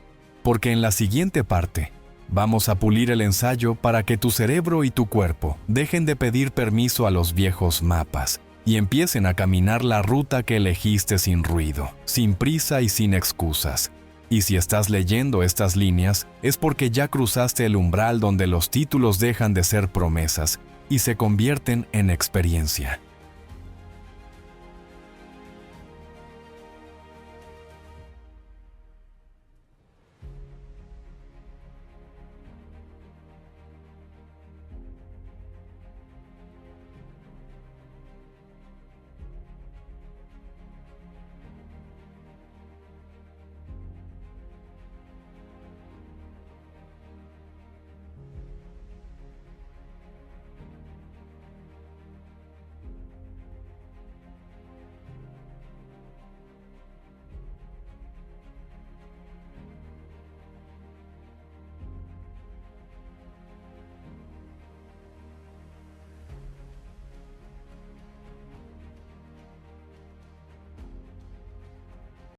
porque en la siguiente parte vamos a pulir el ensayo para que tu cerebro y tu cuerpo dejen de pedir permiso a los viejos mapas y empiecen a caminar la ruta que elegiste sin ruido, sin prisa y sin excusas. Y si estás leyendo estas líneas, es porque ya cruzaste el umbral donde los títulos dejan de ser promesas y se convierten en experiencia.